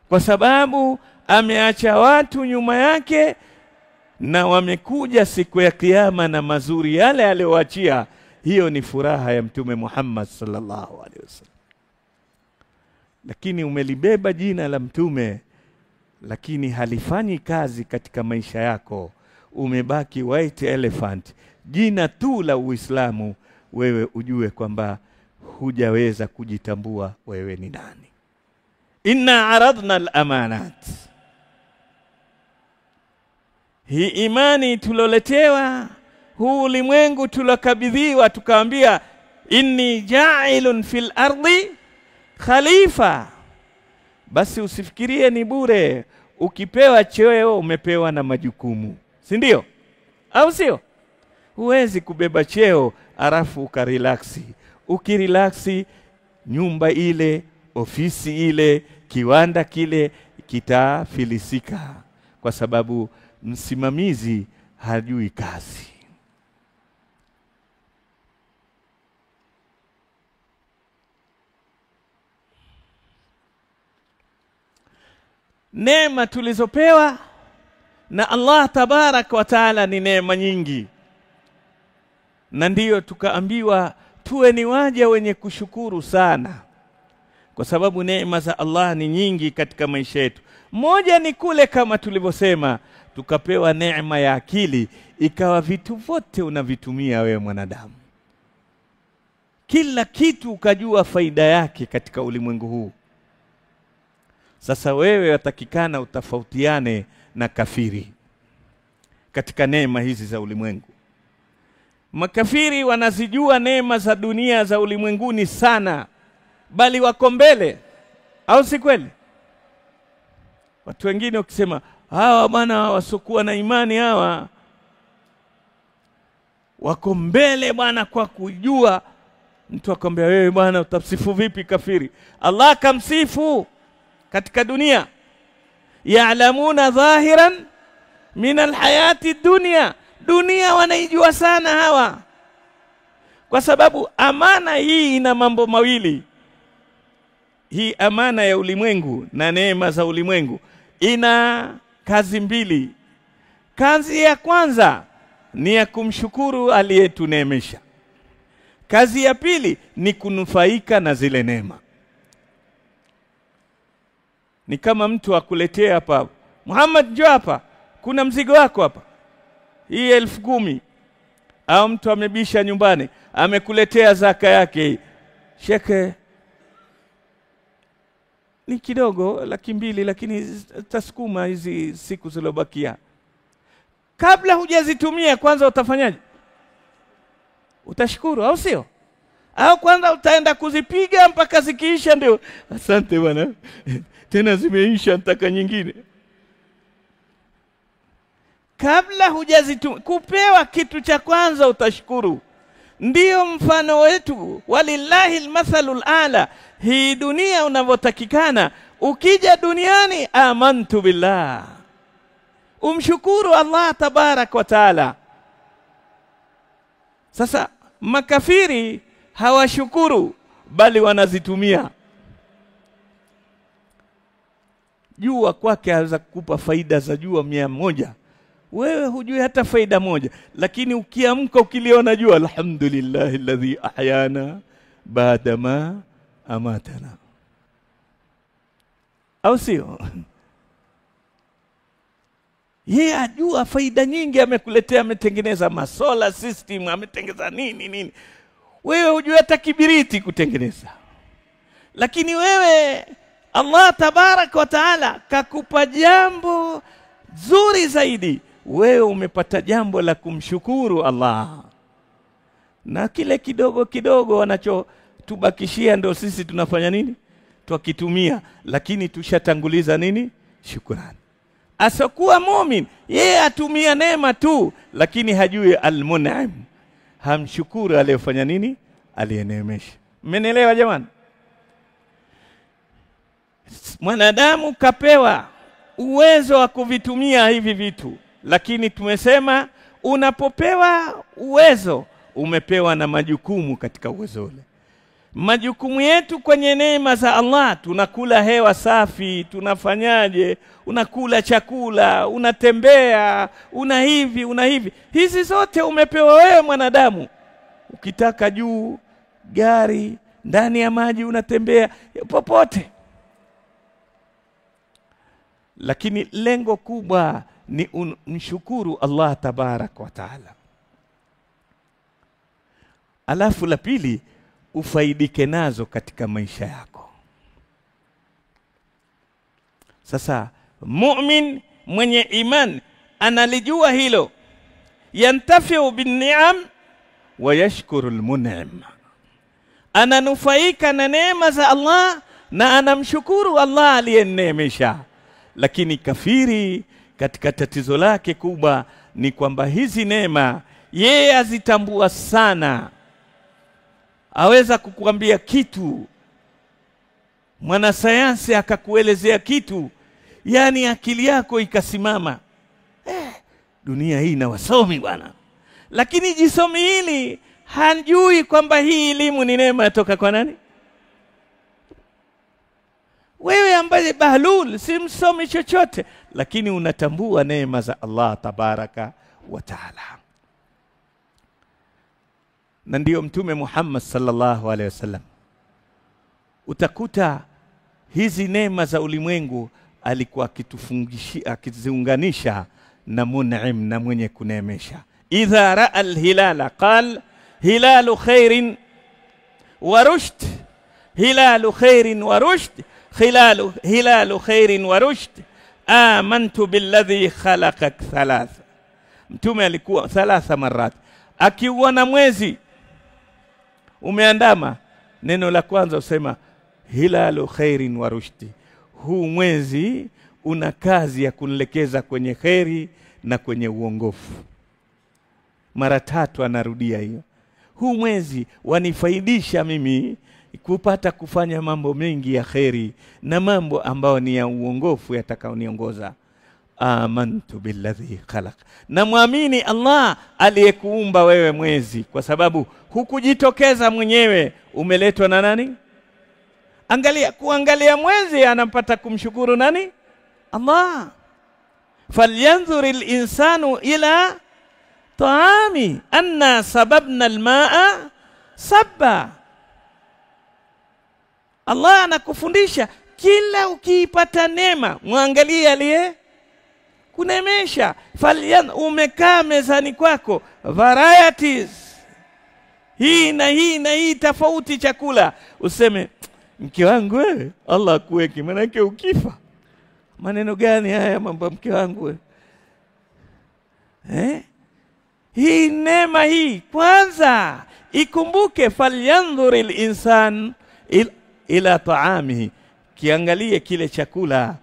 kwa sababu ameacha watu nyuma yake na wamekuja siku ya kiyama na mazuri yale aliyoachia. Hiyo ni furaha ya Mtume Muhammad sallallahu alaihi wasallam. Lakini umelibeba jina la mtume, lakini halifanyi kazi katika maisha yako. Umebaki white elephant, jina tu la Uislamu. Wewe ujue kwamba hujaweza kujitambua wewe ni nani. Inna aradna al-amanat, hii imani tuloletewa, huu ulimwengu tulokabidhiwa, tukaambia inni ja'ilun fil ardi khalifa. Basi usifikirie ni bure. Ukipewa cheo umepewa na majukumu, si ndio? Au sio? Huwezi kubeba cheo arafu ukarelaksi. Ukirelaksi, nyumba ile, ofisi ile, kiwanda kile kitafilisika, kwa sababu msimamizi hajui kazi. Neema tulizopewa na Allah tabarak wa taala ni neema nyingi, na ndiyo tukaambiwa tuwe ni waja wenye kushukuru sana, kwa sababu neema za Allah ni nyingi katika maisha yetu. Moja ni kule kama tulivyosema, tukapewa neema ya akili, ikawa vitu vyote unavitumia wewe mwanadamu, kila kitu ukajua faida yake katika ulimwengu huu. Sasa wewe watakikana utafautiane na kafiri katika neema hizi za ulimwengu. Makafiri wanazijua neema za dunia za ulimwenguni sana, bali wako mbele, au si kweli? Watu wengine wakisema hawa bwana wasokuwa na imani, hawa wako mbele bwana kwa kujua. Mtu akamwambia wewe bwana utamsifu vipi kafiri? Allah kamsifu katika dunia, ya'lamuna dhahiran min alhayati dunya. Dunia wanaijua sana hawa, kwa sababu amana hii ina mambo mawili. Hii amana ya ulimwengu na neema za ulimwengu ina kazi mbili. Kazi ya kwanza ni ya kumshukuru aliyetuneemesha. Kazi ya pili ni kunufaika na zile neema. Ni kama mtu akuletea hapa, Muhammad njoo hapa, kuna mzigo wako hapa, hii 10,000. Au mtu amebisha nyumbani, amekuletea zaka yake, sheke ni kidogo 200,000, lakini tasukuma hizi siku zilobakia. Kabla hujazitumia kwanza utafanyaje? Utashukuru, au sio? Au kwanza utaenda kuzipiga mpaka zikiisha ndio asante bwana tena zimeisha nataka nyingine? Kabla hujazitumia, kupewa kitu cha kwanza utashukuru. Ndiyo mfano wetu, walillahi almathalul ala. Hii dunia unavyotakikana, ukija duniani amantu billah, umshukuru Allah tabarak wa taala. Sasa makafiri hawashukuru, bali wanazitumia. Jua kwake aweza kukupa faida za jua 100, wewe hujui hata faida moja, lakini ukiamka ukiliona jua, alhamdulillahi alladhi ahyana baada ma amatana, au sio? Yeye ajua faida nyingi amekuletea, ametengeneza masolar system, ametengeneza nini. Wewe hujui hata kibiriti kutengeneza. Lakini wewe Allah tabarak wa taala kakupa jambo zuri zaidi. Wewe umepata jambo la kumshukuru Allah. Na kile kidogo kidogo wanachotubakishia ndio sisi tunafanya nini? Tukitumia, lakini tushatanguliza nini? Shukrani. Asokuwa muumini yeye atumia neema tu, lakini hajui al-mun'im, hamshukuru aliyofanya nini? Aliyeneemesha. Mmenielewa jamani? Mwanadamu kapewa uwezo wa kuvitumia hivi vitu, lakini tumesema unapopewa uwezo umepewa na majukumu katika uwezo ule. Majukumu yetu kwenye neema za Allah, tunakula hewa safi, tunafanyaje, unakula chakula, unatembea, una hivi. Hizi zote umepewa wewe mwanadamu. Ukitaka juu, gari, ndani ya maji unatembea, popote. Lakini lengo kubwa ni umshukuru Allah tabarak wa taala. Alafu la pili, ufaidike nazo katika maisha yako. Sasa mu'min mwenye iman analijua hilo, yantafiu bin ni'am wa yashkuru al-mun'im, ananufaika na neema za Allah na anamshukuru Allah aliyeneemesha. Lakini kafiri katika tatizo lake kubwa ni kwamba hizi neema yeye azitambua sana. Aweza kukuambia kitu, mwanasayansi akakuelezea kitu, yani akili yako ikasimama, dunia hii na wasomi bwana. Lakini jisomi hili hajui kwamba hii elimu ni neema kutoka kwa nani? Wewe ambaye bahlul, si msomi chochote, lakini unatambua neema za Allah tabaraka wa taala. Na ndio Mtume Muhammad sallallahu alaihi wasallam utakuta hizi neema za ulimwengu alikuwa akitufungishia, akiziunganisha na mun'im, na mwenye kuneemesha. Idha ra'a al-hilala qal hilalu khairin wa rushd, hilalu khairin wa rushd, hilalu khairin wa rushd, amantu billadhi khalaqak thalatha. Mtume alikuwa 3 marat akiuona mwezi umeandama, neno la kwanza usema hilalu khairin wa rushdi, huu mwezi una kazi ya kunilekeza kwenye khairi na kwenye uongofu. Mara 3 anarudia hiyo. Huu mwezi wanifaidisha mimi kupata kufanya mambo mengi ya khairi na mambo ambayo ni ya uongofu yatakaoniongoza. Amantu billadhi khalaq, na muamini Allah aliyekuumba wewe mwezi, kwa sababu hukujitokeza mwenyewe, umeletwa na nani? Angalia, kuangalia mwezi anapata kumshukuru nani? Allah. Falyanzuril insanu ila ta'ami anna sababna almaa sabba. Allah anakufundisha kila ukiipata neema muangalie aliye kunemesha. Umekaa mezani kwako, varieties, hii na hii tofauti chakula, useme mke wangu wewe Allah akuweke, manake ukifa maneno gani haya mambo mke wangu wewe? Hii neema hii kwanza ikumbuke. Falyanzuril insan ila ta'amihi, kiangalie kile chakula,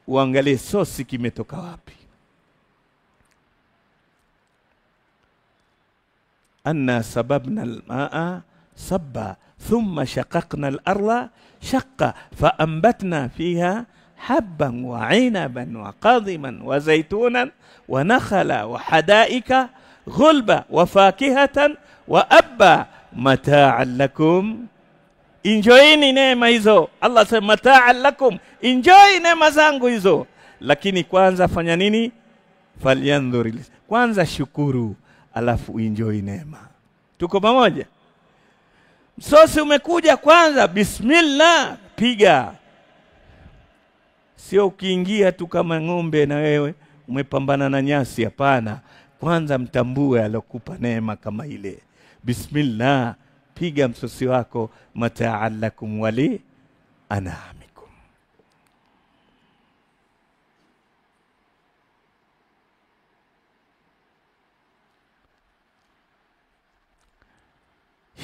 uangalie sosi kimetoka wapi. Anna sababna almaa sabba thumma shaqaqna al-ardha shaqqa faanbatna fiha habban wa 'inaban wa qadhiman wa zaytunan wa nakhla wa hadaika ghulba wa fakihatan wa abba mata'an lakum. Enjoyini neema hizo. Allah sema mata'an lakum, enjoy neema zangu hizo. Lakini kwanza fanya nini? Falyanzur, kwanza shukuru, alafu enjoy neema. Tuko pamoja? Msosi umekuja, kwanza bismillah piga. Sio ukiingia tu kama ng'ombe na wewe umepambana na nyasi. Hapana, kwanza mtambue alokupa neema kama ile. Bismillah, piga msosi wako, mata'an lakum wali anamikum.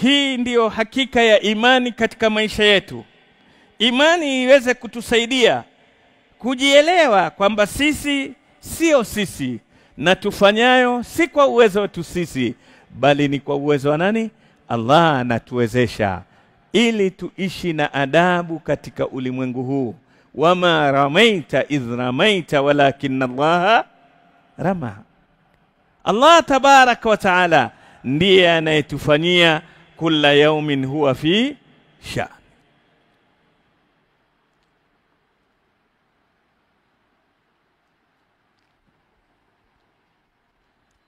Hii ndiyo hakika ya imani katika maisha yetu. Imani iweze kutusaidia kujielewa kwamba sisi sio sisi, na tufanyayo si kwa uwezo wetu sisi, bali ni kwa uwezo wa nani? Allah anatuwezesha ili tuishi na adabu katika ulimwengu huu. Wama ramaita idh ramaita walakinna Allah rama. Allah tabaraka wa taala ndiye anayetufanyia kila yaumin huwa fi sha.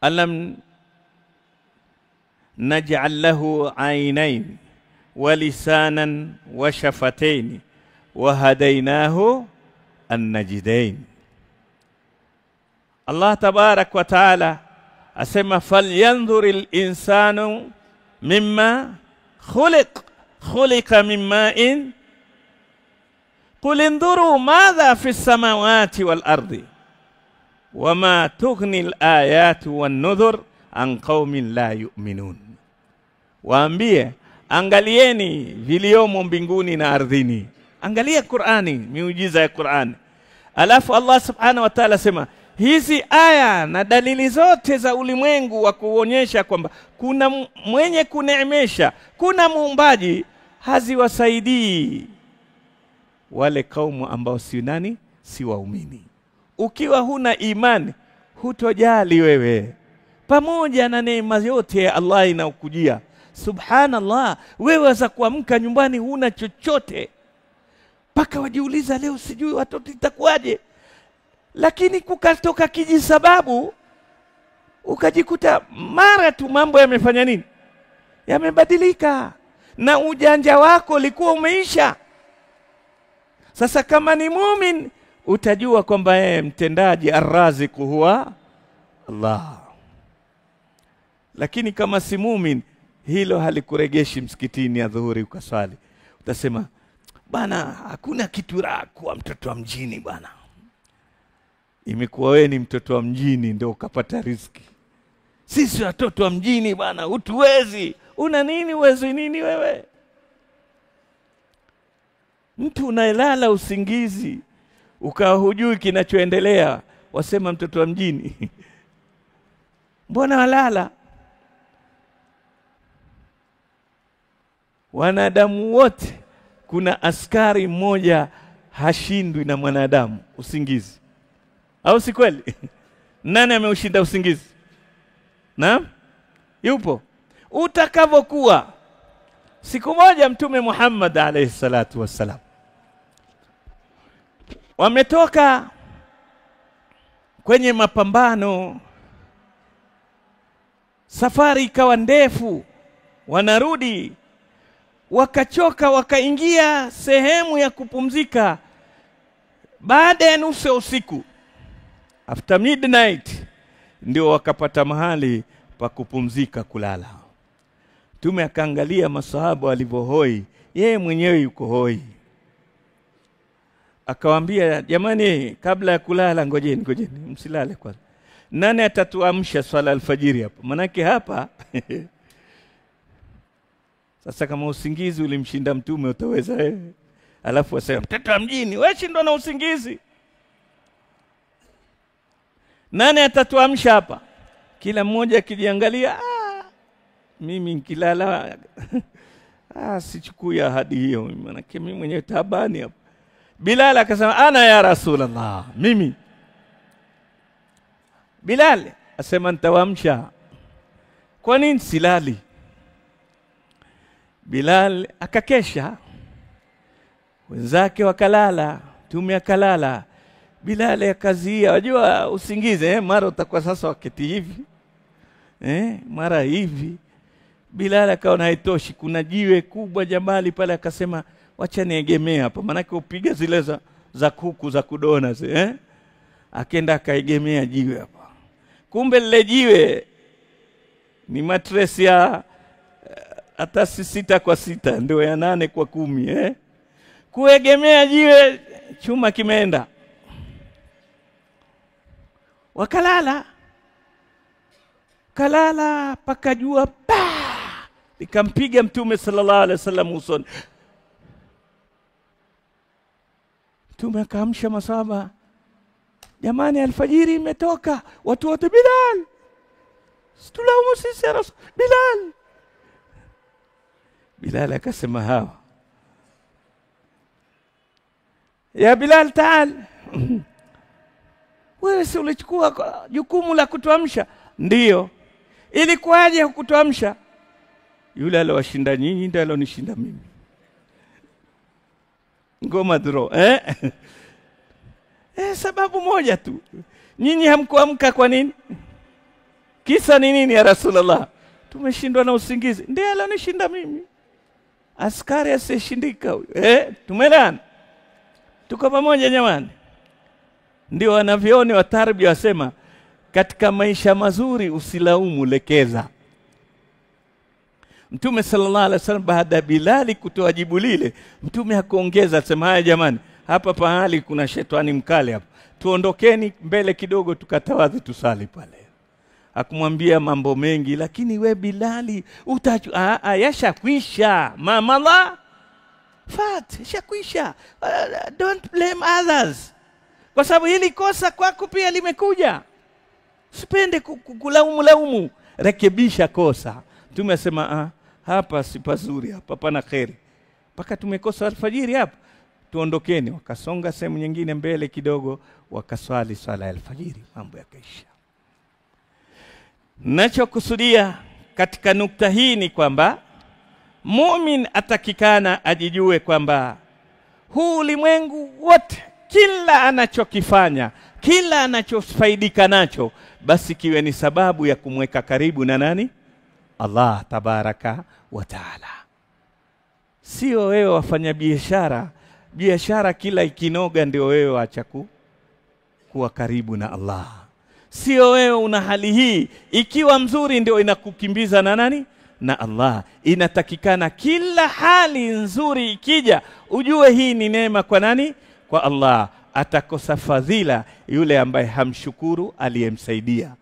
Alam naj'al lahu aynayn wa lisanan wa shafatayn wa hadaynahu an-najdayn. Allah tabarak wa taala asema falyanzuril insanu mimma khuliqa min ma'in qul inzuru madha fi as-samawati wal ardi wama tughni al-ayatu wan-nudhur an qaumin la yu'minun. Waambie, angalieni viliomo mbinguni na ardhini. Angalia Qur'ani, miujiza ya Qur'ani. Alafu Allah subhanahu wa ta'ala sema hizi aya na dalili zote za ulimwengu wa kuonyesha kwamba kuna mwenye kuneemesha, kuna muumbaji, haziwasaidii wale kaumu ambao si nani? Si waumini. Ukiwa huna imani, hutojali wewe pamoja na neema yote ya Allah inaokujia. Subhanallah, wewe za kuamka nyumbani huna chochote, paka wajiuliza leo sijui watoto itakuwaje. Lakini kukatoka kijisababu ukajikuta mara tu mambo yamefanya nini? Yamebadilika, na ujanja wako ulikuwa umeisha. Sasa kama ni muumini utajua kwamba yeye mtendaji arraziku huwa Allah. Lakini kama si muumini, hilo halikuregeshi msikitini ya dhuhuri ukaswali. Utasema bana, hakuna kitu raha kuwa mtoto wa mjini bana. Imekuwa wewe ni mtoto wa mjini ndio ukapata riziki. Sisi watoto wa mjini bana hutuwezi. Una nini uwezi nini wewe? Mtu unaelala usingizi ukawa hujui kinachoendelea, wasema mtoto wa mjini. Mbona walala? Wanadamu wote, kuna askari mmoja hashindwi na mwanadamu usingizi. Au si kweli? Nani ameushinda usingizi? Naam? Yupo. Utakavokuwa. Siku moja Mtume Muhammad alayhi salatu wassalam wametoka kwenye mapambano, safari ikawa ndefu, wanarudi wakachoka, wakaingia sehemu ya kupumzika baada ya nusu usiku, after midnight, ndio wakapata mahali pa kupumzika kulala. Mtume akaangalia masahaba walivyohoi, yeye mwenyewe yuko hoi. Akawaambia, jamani, kabla ya kulala ngojeni msilale kwanza. Nani atatuamsha swala alfajiri hapa? Manake hapa sasa kama usingizi ulimshinda Mtume utaweza wewe? Alafu wasema mtoto wa mjini wewe shindwa na usingizi. Nani atatuamsha hapa? Kila mmoja akijiangalia, mimi nikilala sichukui ahadi hiyo, manake mimi mwenyewe tabani hapa. Bilal akasema ana ya Rasulullah, mimi. Bilal asema nitawaamsha. Kwa nini silali? Bilal akakesha, wenzake wakalala, Mtume akalala. Bilal akazia, wajua usingize, mara utakuwa sasa wakati hivi, mara hivi. Bilal akaona haitoshi, kuna jiwe kubwa jambali pale, akasema wacha niegemee hapa, manake upiga zile za kuku za kudona Akaenda akaegemea jiwe hapa. Kumbe lile jiwe ni mattress ya hata 6 kwa 6 ndio ya 8 kwa 10 Kuegemea jiwe chuma kimeenda. Wakalala. Kalala paka jua likampiga Mtume sallallahu alaihi wasallam usoni. Mtume akaamsha masahaba. Jamani, alfajiri imetoka. Watu wote, Bilal. Situlaumu sisi ya Rasul. Bilal. Bilal akasema hawa. Ya Bilal, taal. Wewe si ulichukua jukumu la kutuamsha? Ndiyo. Ilikuwaje hukutuamsha? Yule alowashinda nyinyi ndiye alonishinda mimi. Ngoma draw, sababu moja tu. Nyinyi hamkuamka kwa nini? Kisa ni nini ya Rasulullah? Tumeshindwa na usingizi. Ndiye alonishinda mimi. Askari asishindika huyo. Tumelana. Tuko pamoja jamani. Ndio wanavyoni wa tarbia wasema katika maisha mazuri usilaumu, lekeza. Mtume sallallahu alaihi wasallam baada ya Bilali kutoa jibu lile, Mtume akaongeza sema, haya jamani, hapa pahali kuna shetani mkali hapa. Tuondokeni mbele kidogo tukatawadhi tusali pale. Akumwambia mambo mengi, lakini we Bilali yashakwisha. Mamala fat shakwisha. Don't blame others. Kwa sababu hili kosa kwako pia limekuja. Usipende kulaumu. Rekebisha kosa. Mtume asema hapa si pazuri, hapa pana khairi. Paka tumekosa alfajiri hapa. Tuondokeni. Wakasonga sehemu nyingine mbele kidogo, wakaswali swala ya alfajiri, mambo yakaisha. Nachokusudia katika nukta hii ni kwamba muumini atakikana ajijue kwamba huu ulimwengu wote, kila anachokifanya, kila anachofaidika nacho, basi kiwe ni sababu ya kumweka karibu na nani? Allah tabaraka wa taala. Sio wewe wafanya biashara kila ikinoga ndio wewe acha kuwa karibu na Allah. Sio wewe una hali hii ikiwa mzuri ndio inakukimbiza na nani? Na Allah. Inatakikana kila hali nzuri ikija ujue hii ni neema kwa nani? Kwa Allah. Atakosa fadhila yule ambaye hamshukuru aliyemsaidia.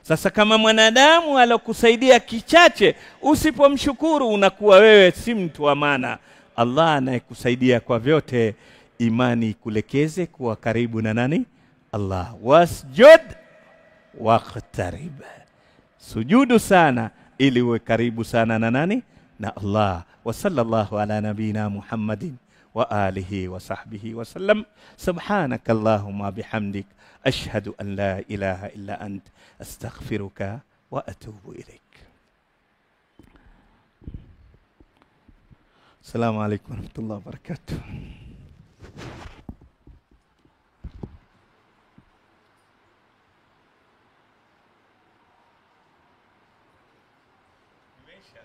Sasa kama mwanadamu alokusaidia kichache, usipomshukuru unakuwa wewe si mtu wa maana. Allah anayekusaidia kwa vyote, imani kulekeze kuwa karibu na nani? Allah. Wasjud waqtarib. Sujudu sana ili uwe karibu sana na nani? Na Allah. Wa sallallahu ala nabina Muhammadin wa alihi wa sahbihi wa sallam. Subhanakallahumma bihamdik ashhadu an la ilaha illa ant astaghfiruka wa atubu ilaik. Assalamu alaykum wa rahmatullahi wa barakatuh. Nimesha